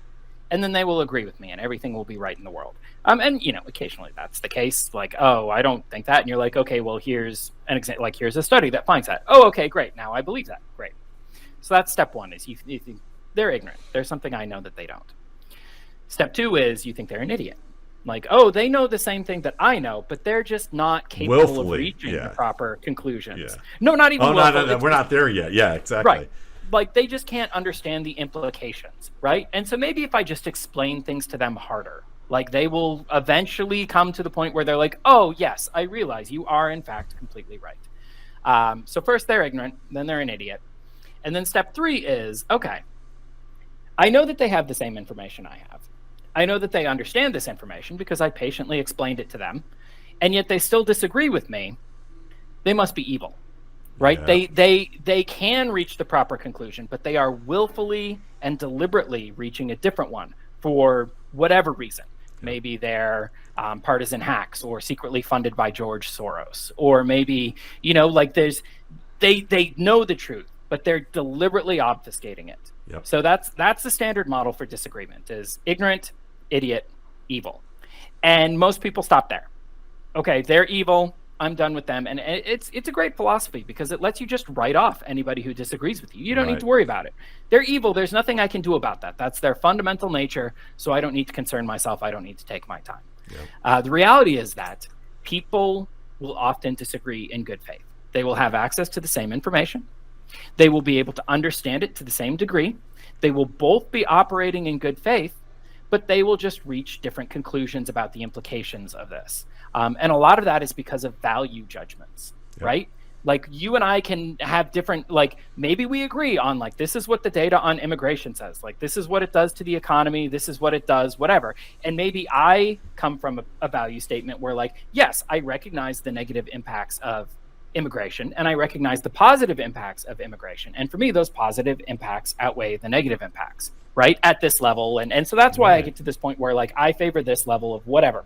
And then they will agree with me and everything will be right in the world. And occasionally that's the case. Like, oh, I don't think that. And you're like, okay, well, here's an example. Like, here's a study that finds that. Oh, okay, great. Now I believe that. Great. So that's step one, is you think they're ignorant. There's something I know that they don't. Step two is you think they're an idiot. Like, oh, they know the same thing that I know, but they're just not capable of Willfully, reaching yeah. the proper conclusions. Yeah. No, not even Oh, willful. no, we're not there yet. Yeah, exactly. Right. Like they just can't understand the implications, right? And so maybe if I just explain things to them harder, like they will eventually come to the point where they're like, oh, yes, I realize you are in fact completely right. So first they're ignorant, then they're an idiot. And then step three is, okay, I know that they have the same information I have. I know that they understand this information because I patiently explained it to them, and yet they still disagree with me. They must be evil, right? Yeah. They can reach the proper conclusion, but they are willfully and deliberately reaching a different one for whatever reason. Maybe they're partisan hacks or secretly funded by George Soros, or maybe like they know the truth, but they're deliberately obfuscating it. Yep. So that's the standard model for disagreement: is ignorant, idiot, evil. And most people stop there. Okay, they're evil, I'm done with them. And it's a great philosophy because it lets you just write off anybody who disagrees with you. You don't need to worry about it. They're evil. There's nothing I can do about that. That's their fundamental nature. So I don't need to concern myself. I don't need to take my time. Yep. The reality is that people will often disagree in good faith. They will have access to the same information. They will be able to understand it to the same degree. They will both be operating in good faith, but they will just reach different conclusions about the implications of this. And a lot of that is because of value judgments, right? Like you and I can have different, like maybe we agree on like, this is what the data on immigration says. Like this is what it does to the economy. This is what it does, whatever. And maybe I come from a value statement where like, yes, I recognize the negative impacts of immigration and I recognize the positive impacts of immigration. And for me, those positive impacts outweigh the negative impacts, right? At this level. And so that's why I get to this point where like, I favor this level of whatever.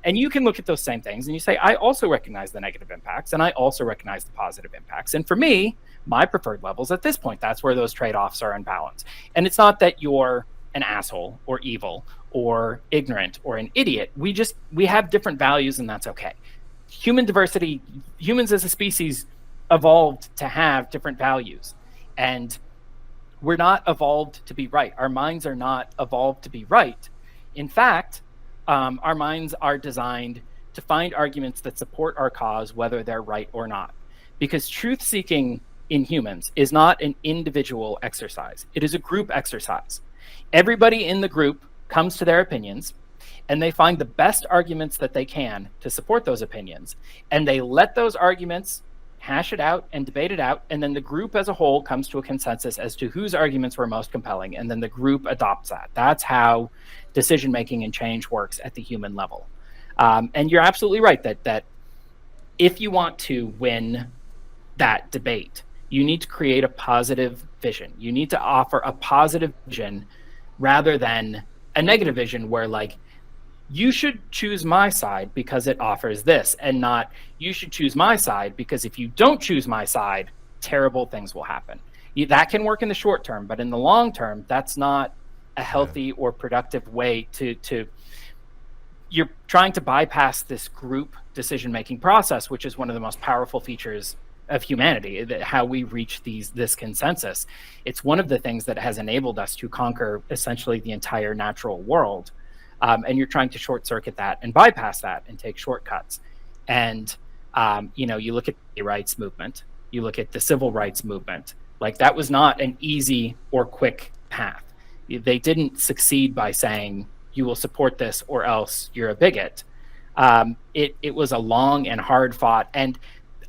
And you can look at those same things and you say, I also recognize the negative impacts and I also recognize the positive impacts. And for me, my preferred levels at this point, that's where those trade-offs are in balance. And it's not that you're an asshole or evil or ignorant or an idiot. We have different values and that's okay. Human diversity, humans as a species evolved to have different values. And we're not evolved to be right. Our minds are not evolved to be right. In fact, our minds are designed to find arguments that support our cause, whether they're right or not. Because truth-seeking in humans is not an individual exercise. It is a group exercise. Everybody in the group comes to their opinions, and they find the best arguments that they can to support those opinions. And they let those arguments hash it out and debate it out. And then the group as a whole comes to a consensus as to whose arguments were most compelling. And then the group adopts that. That's how decision-making and change works at the human level. And you're absolutely right that if you want to win that debate, you need to create a positive vision. You need to offer a positive vision rather than a negative vision where like, you should choose my side because it offers this, and not you should choose my side because if you don't choose my side, terrible things will happen. That can work in the short term, but in the long term, that's not a healthy or productive way to you're trying to bypass this group decision-making process, which is one of the most powerful features of humanity, how we reach this consensus. It's one of the things that has enabled us to conquer essentially the entire natural world. And you're trying to short circuit that and bypass that and take shortcuts. And, you look at the rights movement, you look at the civil rights movement, like that was not an easy or quick path. They didn't succeed by saying, you will support this or else you're a bigot. It was a long and hard fought, and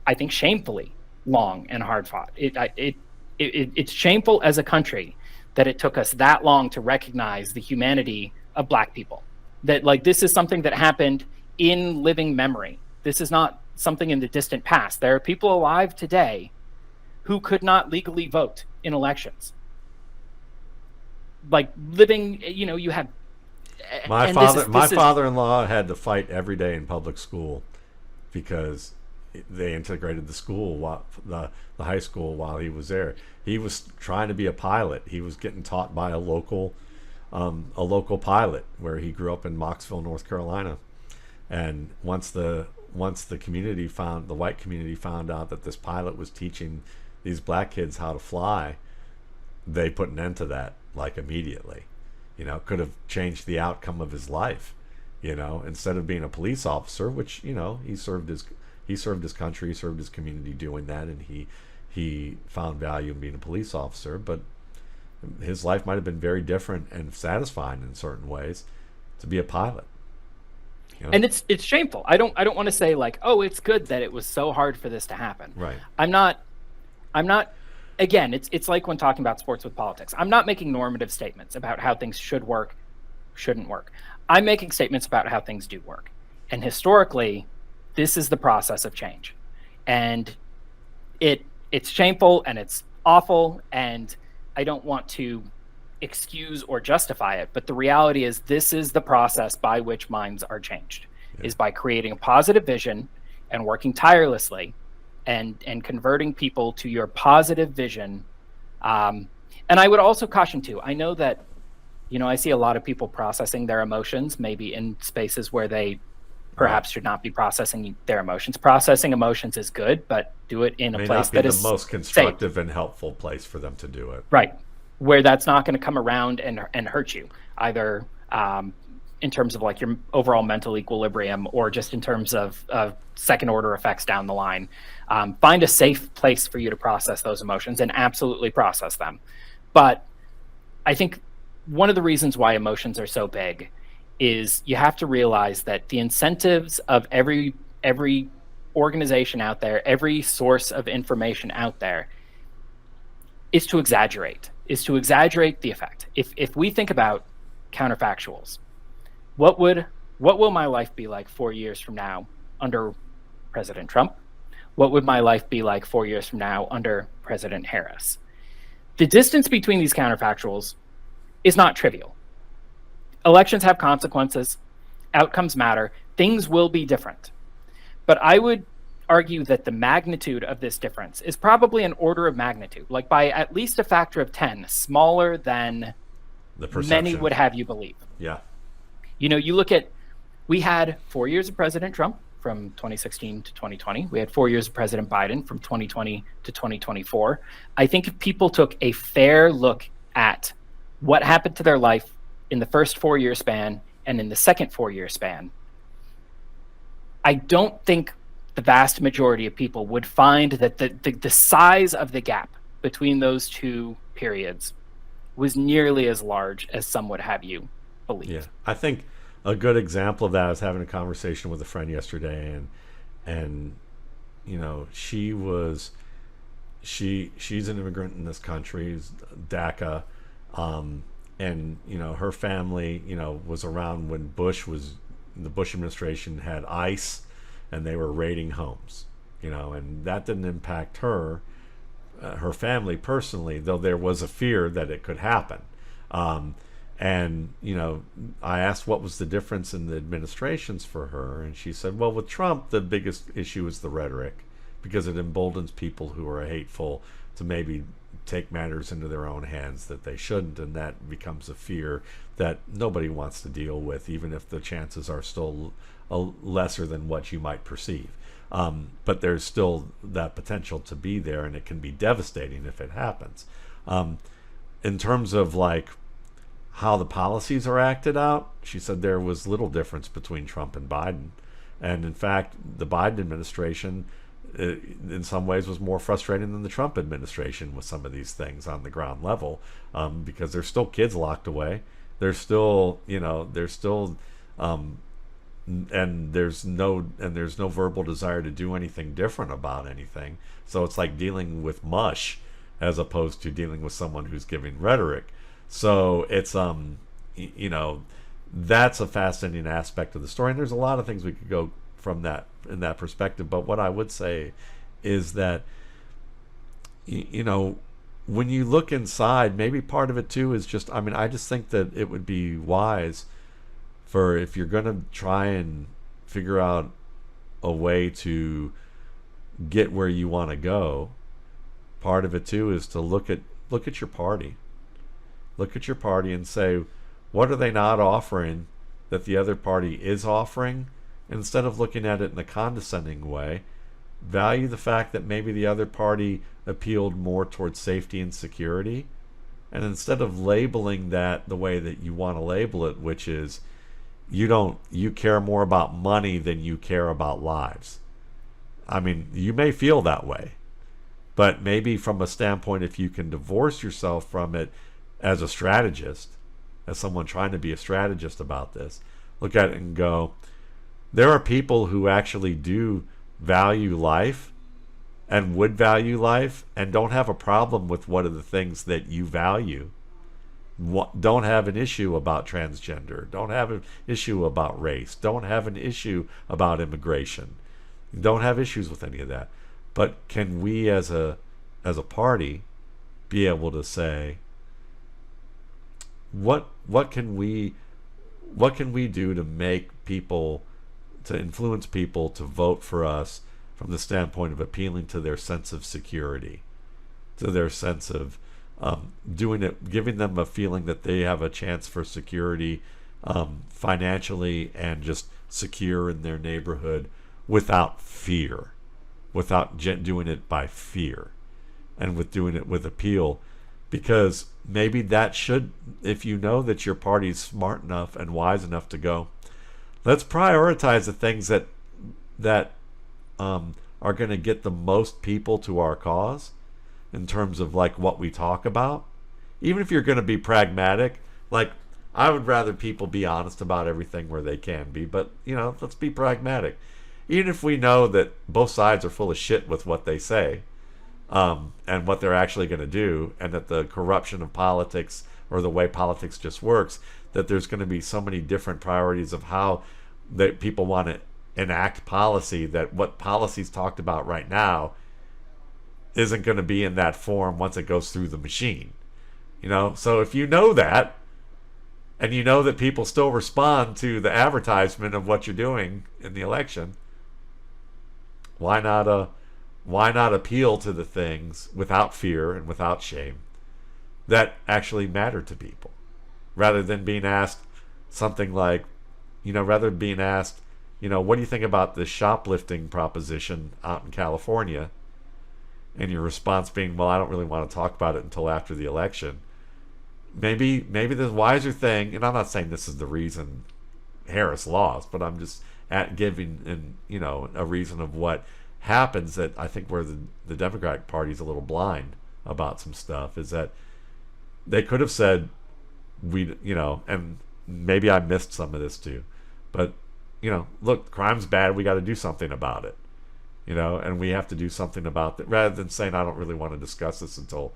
I think shamefully long and hard fought. It's shameful as a country that it took us that long to recognize the humanity of Black people. That, like, this is something that happened in living memory. This is not something in the distant past. There are people alive today who could not legally vote in elections. Like, living, you have My father-in-law had to fight every day in public school because they integrated the school, the high school, while he was there. He was trying to be a pilot. He was getting taught by a local pilot where he grew up in Mocksville, North Carolina. And once the white community found out that this pilot was teaching these Black kids how to fly, they put an end to that, like, immediately. Could have changed the outcome of his life. Instead of being a police officer, which he served his country, he served his community doing that, and he found value in being a police officer. But his life might have been very different and satisfying in certain ways to be a pilot. And it's shameful. I don't want to say, like, oh, it's good that it was so hard for this to happen. Right. I'm not. Again, it's like when talking about sports with politics. I'm not making normative statements about how things should work, shouldn't work. I'm making statements about how things do work. And historically, this is the process of change. And it's shameful and it's awful, and I don't want to excuse or justify it, but the reality is this is the process by which minds are changed, is by creating a positive vision and working tirelessly and converting people to your positive vision. And I would also caution too, I know that, I see a lot of people processing their emotions, maybe in spaces where they perhaps should not be processing their emotions. Processing emotions is good, but do it in a place that is the most constructive safe and helpful place for them to do it. Right. Where that's not going to come around and hurt you, either in terms of, like, your overall mental equilibrium or just in terms of second order effects down the line. Find a safe place for you to process those emotions and absolutely process them. But I think one of the reasons why emotions are so big is you have to realize that the incentives of every organization out there, every source of information out there, is to exaggerate the effect. If we think about counterfactuals, what will my life be like 4 years from now under President Trump? What would my life be like 4 years from now under President Harris? The distance between these counterfactuals is not trivial. Elections have consequences. Outcomes matter. Things will be different. But I would argue that the magnitude of this difference is probably an order of magnitude, like by at least a factor of 10, smaller than The perception. many would have you believe. Yeah. You look at, we had 4 years of President Trump from 2016 to 2020. We had 4 years of President Biden from 2020 to 2024. I think if people took a fair look at what happened to their life in the first 4 year span and in the second 4 year span, I don't think the vast majority of people would find that the size of the gap between those two periods was nearly as large as some would have you believe. Yeah, I think a good example of that, I was having a conversation with a friend yesterday, and she's an immigrant in this country, DACA, and her family was around when the Bush administration had ICE and they were raiding homes, and that didn't impact her family personally, though there was a fear that it could happen. And I asked what was the difference in the administrations for her, and she said, well, with Trump, the biggest issue is the rhetoric, because it emboldens people who are hateful to maybe take matters into their own hands that they shouldn't, and that becomes a fear that nobody wants to deal with, even if the chances are still lesser than what you might perceive. But there's still that potential to be there, and it can be devastating if it happens. In terms of like how the policies are acted out, she said there was little difference between Trump and Biden. And in fact, the Biden administration it, in some ways, was more frustrating than the Trump administration with some of these things on the ground level, because there's still kids locked away. There's still, um, and there's no verbal desire to do anything different about anything. So it's like dealing with mush as opposed to dealing with someone who's giving rhetoric. So it's that's a fascinating aspect of the story, and there's a lot of things we could go from that in that perspective. But what I would say is that when you look inside, maybe part of it too is just, I just think that it would be wise for, if you're going to try and figure out a way to get where you want to go, part of it too is to look at your party. Look at your party and say, what are they not offering that the other party is offering? Instead of looking at it in a condescending way, value the fact that maybe the other party appealed more towards safety and security. And instead of labeling that the way that you want to label it, which is you care more about money than you care about lives. You may feel that way, but maybe from a standpoint, if you can divorce yourself from it as a strategist, as someone trying to be a strategist about this, look at it and go, there are people who actually do value life and would value life and don't have a problem with what are the things that you value. Don't have an issue about transgender, don't have an issue about race, don't have an issue about immigration, don't have issues with any of that. But can we as a party be able to say, what can we do to make people, to influence people to vote for us from the standpoint of appealing to their sense of security, to their sense of doing it, giving them a feeling that they have a chance for security, financially, and just secure in their neighborhood without fear, without doing it by fear, and with doing it with appeal. Because maybe that should, if you know that your party's smart enough and wise enough to go, let's prioritize the things that are going to get the most people to our cause in terms of like what we talk about. Even if you're going to be pragmatic, like I would rather people be honest about everything where they can be, but let's be pragmatic. Even if we know that both sides are full of shit with what they say, and what they're actually going to do, and that the corruption of politics, or the way politics just works, that there's going to be so many different priorities of how that people want to enact policy, that what policy's talked about right now isn't going to be in that form once it goes through the machine. So if you know that, and you know that people still respond to the advertisement of what you're doing in the election, why not appeal to the things without fear and without shame that actually matter to people, rather than being asked something like, rather than being asked, what do you think about the shoplifting proposition out in California? And your response being, well, I don't really want to talk about it until after the election. Maybe the wiser thing, and I'm not saying this is the reason Harris lost, but I'm just giving a reason of what happens, that I think where the Democratic Party is a little blind about some stuff, is that they could have said, and maybe I missed some of this too, but look, crime's bad, we got to do something about it, and we have to do something about that, rather than saying I don't really want to discuss this until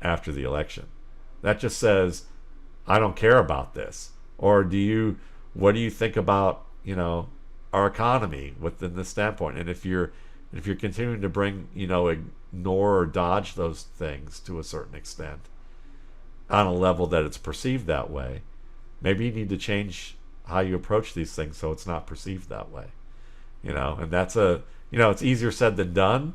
after the election. That just says I don't care about this. Or what do you think about our economy within this standpoint? And if you're continuing to ignore or dodge those things to a certain extent on a level that it's perceived that way, maybe you need to change how you approach these things so it's not perceived that way. And that's it's easier said than done,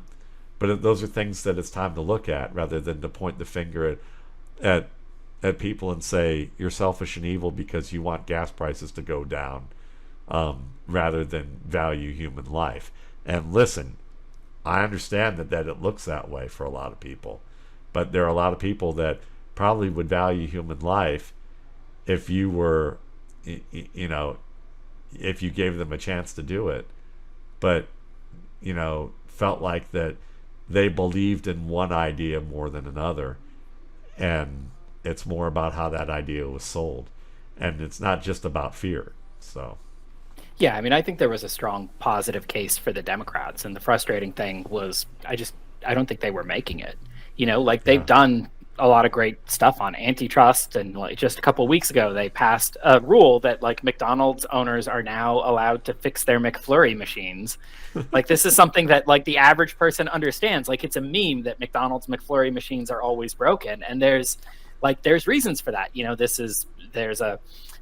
but those are things that it's time to look at, rather than to point the finger at people and say you're selfish and evil because you want gas prices to go down, rather than value human life. And listen, I understand that it looks that way for a lot of people, but there are a lot of people that probably would value human life if you were, if you gave them a chance to do it. But felt like that they believed in one idea more than another, and it's more about how that idea was sold, and it's not just about fear. So Yeah, I mean, I think there was a strong positive case for the Democrats, and the frustrating thing was I don't think they were making it. Like they've yeah, done a lot of great stuff on antitrust, and like just a couple of weeks ago they passed a rule that like McDonald's owners are now allowed to fix their McFlurry machines. Like this is something that like the average person understands. Like it's a meme that McDonald's McFlurry machines are always broken, and there's reasons for that. There's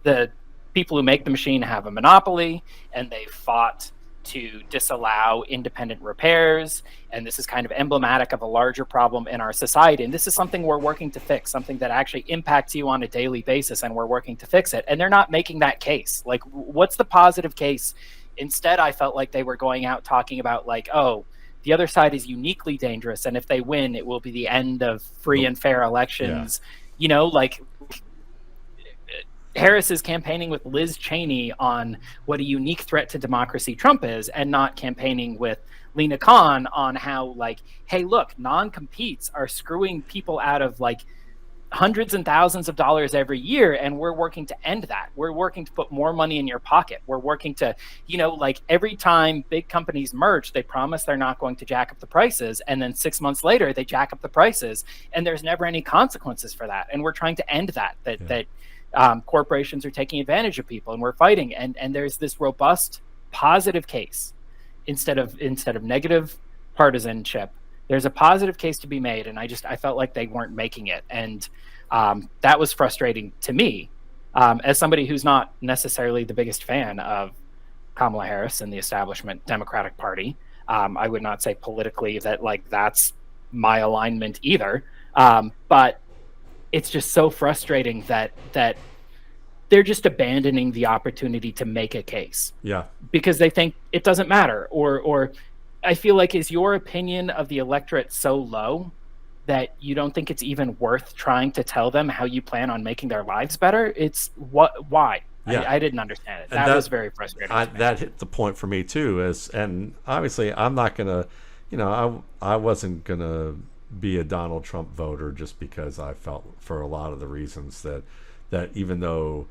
the people who make the machine have a monopoly, and they fought to disallow independent repairs. And this is kind of emblematic of a larger problem in our society. And this is something we're working to fix, something that actually impacts you on a daily basis, and we're working to fix it. And they're not making that case. Like, what's the positive case? Instead, I felt like they were going out talking about like, oh, the other side is uniquely dangerous, and if they win, it will be the end of free and fair elections. Yeah. Like Harris is campaigning with Liz Cheney on what a unique threat to democracy Trump is, and not campaigning with Lena Khan on how, like, hey, look, non-competes are screwing people out of like hundreds and thousands of dollars every year, and we're working to end that. We're working to put more money in your pocket. We're working to, like every time big companies merge, they promise they're not going to jack up the prices, and then 6 months later they jack up the prices, and there's never any consequences for that. And we're trying to end that. Corporations are taking advantage of people, and we're fighting. And there's this robust, positive case instead of negative partisanship. There's a positive case to be made, and I felt like they weren't making it, and that was frustrating to me, as somebody who's not necessarily the biggest fan of Kamala Harris and the establishment Democratic Party. I would not say politically that like that's my alignment either, but it's just so frustrating that they're just abandoning the opportunity to make a case. Yeah. Because they think it doesn't matter. Or I feel like, is your opinion of the electorate so low that you don't think it's even worth trying to tell them how you plan on making their lives better? Why? Yeah. I didn't understand it. That was very frustrating. That hit the point for me too, and obviously I'm not gonna, I wasn't gonna be a Donald Trump voter just because I felt, for a lot of the reasons that even though,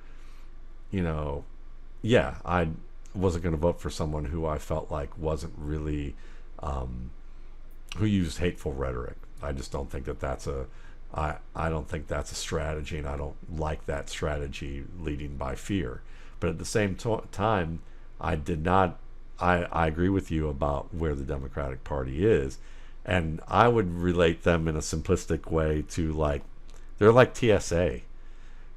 I wasn't going to vote for someone who I felt like wasn't really, who used hateful rhetoric. I just don't think I don't think that's a strategy, and I don't like that strategy leading by fear. But at the same time, I agree with you about where the Democratic Party is. And I would relate them in a simplistic way to they're like TSA.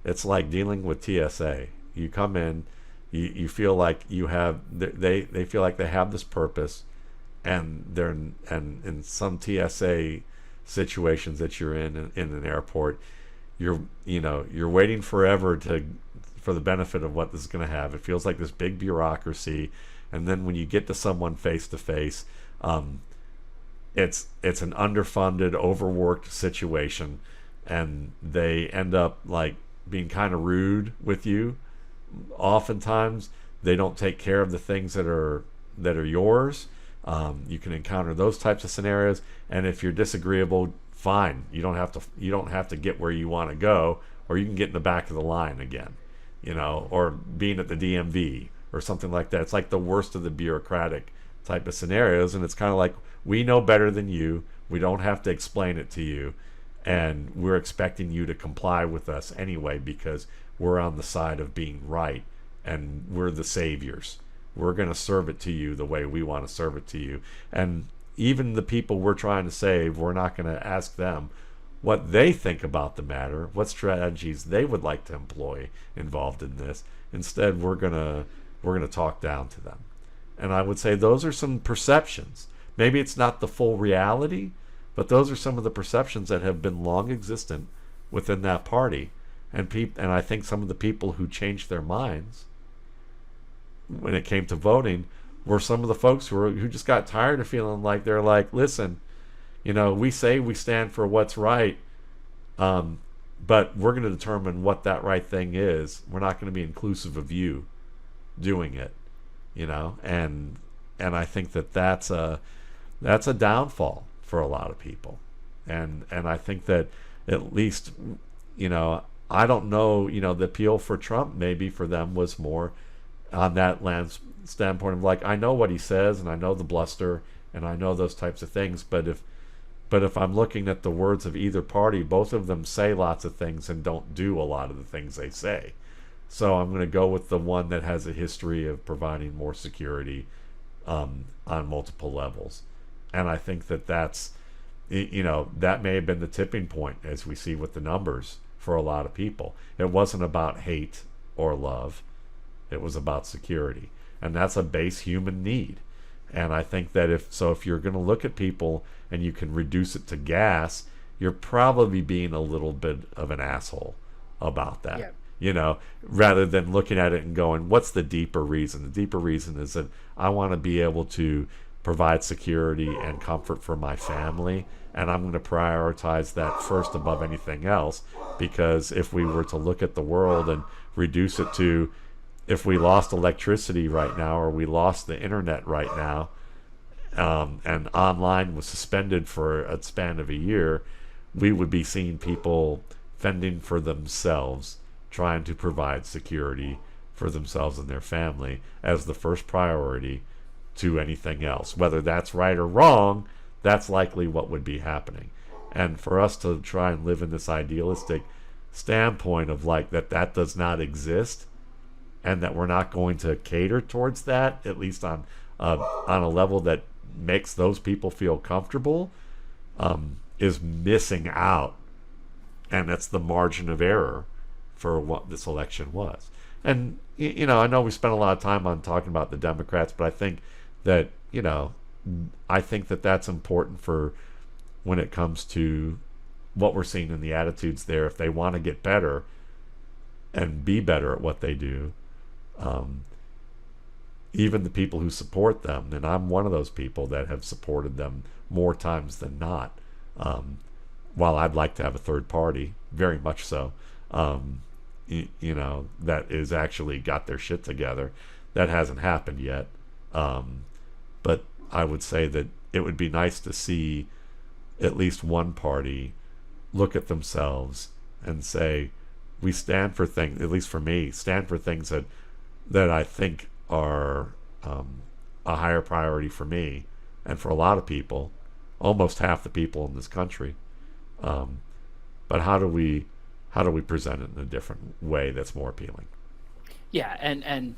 It's like dealing with TSA. You come in, you feel like they feel like they have this purpose, and in some TSA situations that you're in an airport, you're waiting forever for the benefit of what this is going to have. It feels like this big bureaucracy, and then when you get to someone face to face, it's an underfunded, overworked situation, and they end up like being kind of rude with you. Oftentimes, they don't take care of the things that are yours. You can encounter those types of scenarios, and if you're disagreeable, fine. You don't have to get where you want to go, or you can get in the back of the line again, or being at the DMV or something like that. It's like the worst of the bureaucratic type of scenarios, and it's kind of like, we know better than you. We don't have to explain it to you, and we're expecting you to comply with us anyway because we're on the side of being right, and we're the saviors. We're going to serve it to you the way we want to serve it to you. And even the people we're trying to save, we're not going to ask them what they think about the matter, what strategies they would like to employ involved in this. Instead, we're going to talk down to them. And I would say those are some perceptions. Maybe it's not the full reality, but those are some of the perceptions that have been long existent within that party. And I think some of the people who changed their minds when it came to voting were some of the folks who just got tired of feeling like they're like, listen, we say we stand for what's right, but we're going to determine what that right thing is. We're not going to be inclusive of you doing it, and I think that's that's a downfall for a lot of people. And I think that at least, I don't know, the appeal for Trump maybe for them was more on that standpoint of like, I know what he says and I know the bluster and I know those types of things, but if I'm looking at the words of either party, both of them say lots of things and don't do a lot of the things they say. So I'm going to go with the one that has a history of providing more security on multiple levels. And I think that's, that may have been the tipping point, as we see with the numbers for a lot of people. It wasn't about hate or love. It was about security. And that's a base human need. And I think that if you're going to look at people and you can reduce it to gas, you're probably being a little bit of an asshole about that. Yeah. Rather than looking at it and going, what's the deeper reason? The deeper reason is that I want to be able to provide security and comfort for my family, and I'm going to prioritize that first above anything else, because if we were to look at the world and reduce it to, if we lost electricity right now or we lost the internet right now, and online was suspended for a span of a year, we would be seeing people fending for themselves, trying to provide security for themselves and their family as the first priority to anything else. Whether that's right or wrong, that's likely what would be happening. And for us to try and live in this idealistic standpoint of like that does not exist, and that we're not going to cater towards that, at least on a level that makes those people feel comfortable, is missing out. And that's the margin of error for what this election was. And, I know we spent a lot of time on talking about the Democrats, but I think that, that's important for when it comes to what we're seeing in the attitudes there. If they want to get better and be better at what they do, even the people who support them, and I'm one of those people that have supported them more times than not, while I'd like to have a third party, very much so, that is actually got their shit together. That hasn't happened yet. But I would say that it would be nice to see at least one party look at themselves and say, we stand for things, at least for me, stand for things that I think are a higher priority for me and for a lot of people, almost half the people in this country. But how do we present it in a different way that's more appealing? Yeah, and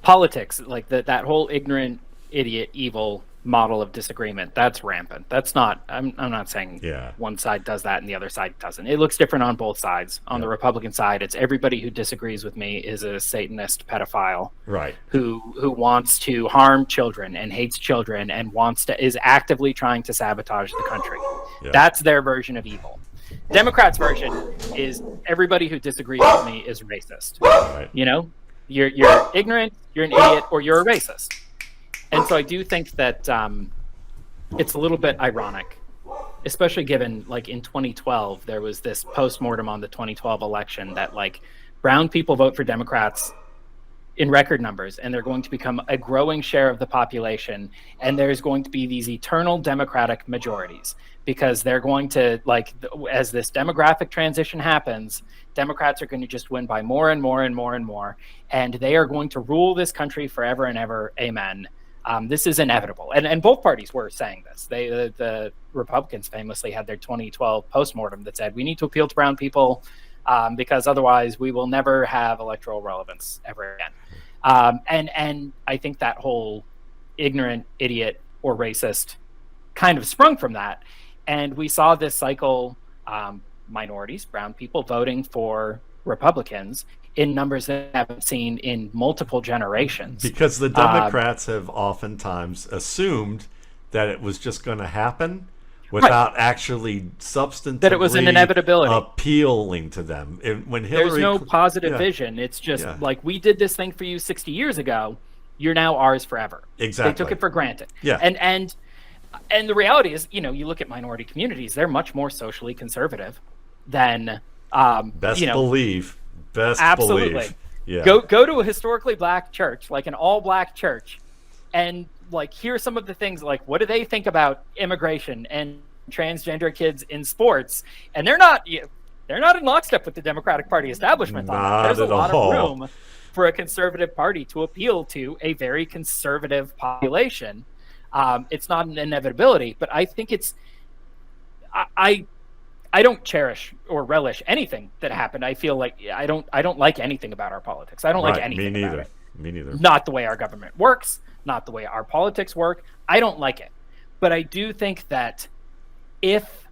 politics, like that whole ignorant, idiot, evil model of disagreement, that's rampant. That's not, I'm not saying one side does that and the other side doesn't. It looks different on both sides. On the Republican side, it's everybody who disagrees with me is a Satanist pedophile, right? Who wants to harm children and hates children and is actively trying to sabotage the country. Yeah. That's their version of evil. Democrats' version is everybody who disagrees with me is racist. Right. You're ignorant, you're an idiot, or you're a racist. And so I do think that it's a little bit ironic, especially given, like, in 2012, there was this post-mortem on the 2012 election that, like, brown people vote for Democrats in record numbers, and they're going to become a growing share of the population, and there's going to be these eternal Democratic majorities, because they're going to, like, as this demographic transition happens, Democrats are going to just win by more and more and more and more, and they are going to rule this country forever and ever. Amen. This is inevitable. And both parties were saying this. The Republicans famously had their 2012 postmortem that said, we need to appeal to brown people because otherwise we will never have electoral relevance ever again. And I think that whole ignorant, idiot, or racist kind of sprung from that. And we saw this cycle, minorities, brown people, voting for Republicans in numbers that we haven't seen in multiple generations. Because the Democrats have oftentimes assumed that it was just going to happen without actually substantively that it was an inevitability appealing to them. When Hillary, there's no positive vision. It's just like, we did this thing for you 60 years ago. You're now ours forever. Exactly. They took it for granted. Yeah. And the reality is, you look at minority communities, they're much more socially conservative than best believe. Absolutely. Yeah. Go to a historically black church, like an all black church, and like, here are some of the things, like, what do they think about immigration and transgender kids in sports? And they're not in lockstep with the Democratic Party establishment on that. Not There's a at lot all. of room for a conservative party to appeal to a very conservative population. It's not an inevitability, but I think I don't cherish or relish anything that happened. I feel like I don't like anything about our politics. I don't like anything. Me neither. About it. Me neither. Not the way our government works, not the way our politics work. I don't like it. But I do think that if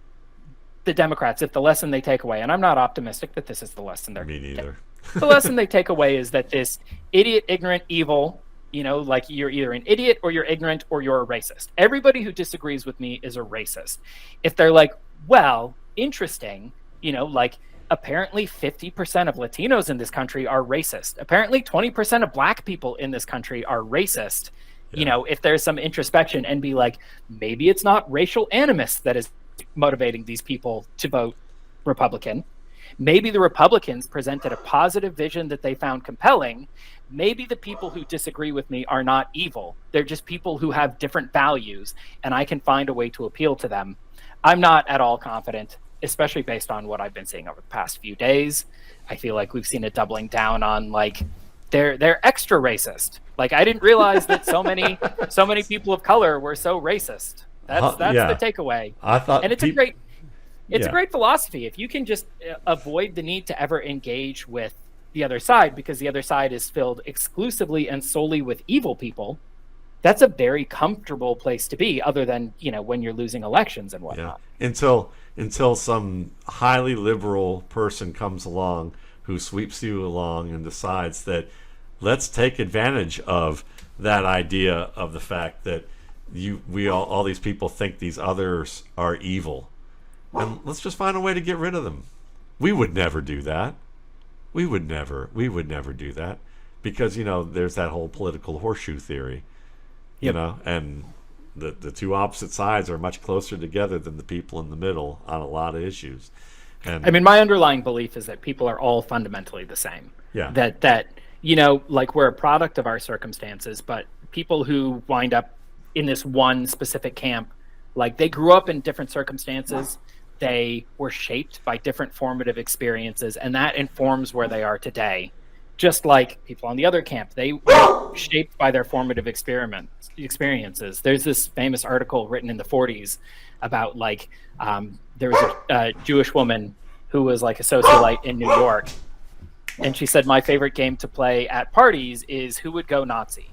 the lesson they take away, and I'm not optimistic that this is the lesson they're Me neither. the lesson they take away is that this idiot, ignorant, evil, like, you're either an idiot or you're ignorant or you're a racist. Everybody who disagrees with me is a racist. If they're like, well, interesting, like, apparently 50% of Latinos in this country are racist. Apparently 20% of black people in this country are racist. Yeah. If there's some introspection and be like, maybe it's not racial animus that is motivating these people to vote Republican. Maybe the Republicans presented a positive vision that they found compelling. Maybe the people who disagree with me are not evil. They're just people who have different values, and I can find a way to appeal to them. I'm not at all confident, especially based on what I've been seeing over the past few days. I feel like we've seen a doubling down on, like, they're extra racist. Like, I didn't realize that so many people of color were so racist. That's yeah. the takeaway. I thought, and it's a great philosophy. If you can just avoid the need to ever engage with the other side, because the other side is filled exclusively and solely with evil people, that's a very comfortable place to be, other than, when you're losing elections and whatnot. Yeah. Until some highly liberal person comes along who sweeps you along and decides that let's take advantage of that idea of the fact that all these people think these others are evil, and let's just find a way to get rid of them. We would never do that. We would never do that, because there's that whole political horseshoe theory. And the two opposite sides are much closer together than the people in the middle on a lot of issues. And I mean, my underlying belief is that people are all fundamentally the same. Yeah. That like, we're a product of our circumstances, but people who wind up in this one specific camp, like, they grew up in different circumstances. They were shaped by different formative experiences, and that informs where they are today. Just like people on the other camp, they were shaped by their formative experiences. There's this famous article written in the 40s about, like, there was a Jewish woman who was, like, a socialite in New York, and she said, my favorite game to play at parties is Who Would Go Nazi,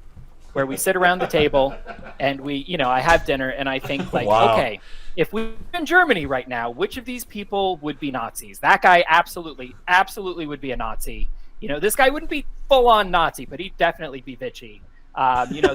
where we sit around the table and we, I have dinner and I think, like, Wow. Okay, if we were in Germany right now, which of these people would be Nazis? That guy absolutely would be a Nazi. This guy wouldn't be full on Nazi, but he'd definitely be bitchy.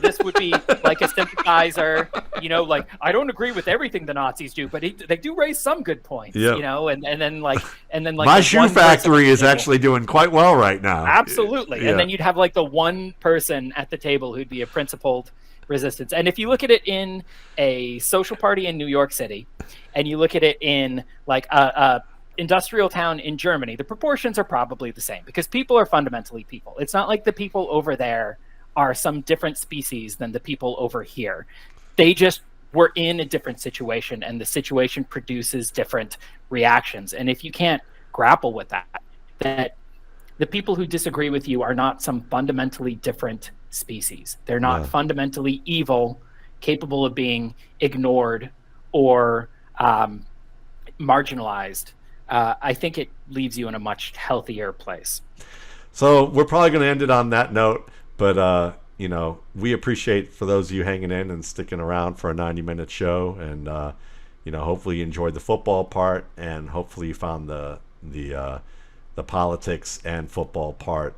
This would be like a sympathizer. Like, I don't agree with everything the Nazis do, but they do raise some good points. Yep. And then like my shoe factory is actually doing quite well right now. Absolutely. Yeah. And then you'd have, like, the one person at the table who'd be a principled resistance. And if you look at it in a social party in New York City, and you look at it in, like, a industrial town in Germany, the proportions are probably the same, because people are fundamentally people. It's not like the people over there are some different species than the people over here. They just were in a different situation, and the situation produces different reactions. And if you can't grapple with that the people who disagree with you are not some fundamentally different species. They're not fundamentally evil, capable of being ignored or marginalized. I think it leaves you in a much healthier place. So we're probably going to end it on that note, but we appreciate, for those of you hanging in and sticking around for a 90-minute show, and hopefully you enjoyed the football part, and hopefully you found the politics and football part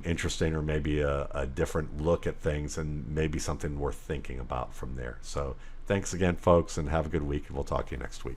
interesting, or maybe a different look at things, and maybe something worth thinking about from there. So thanks again, folks, and have a good week, and we'll talk to you next week.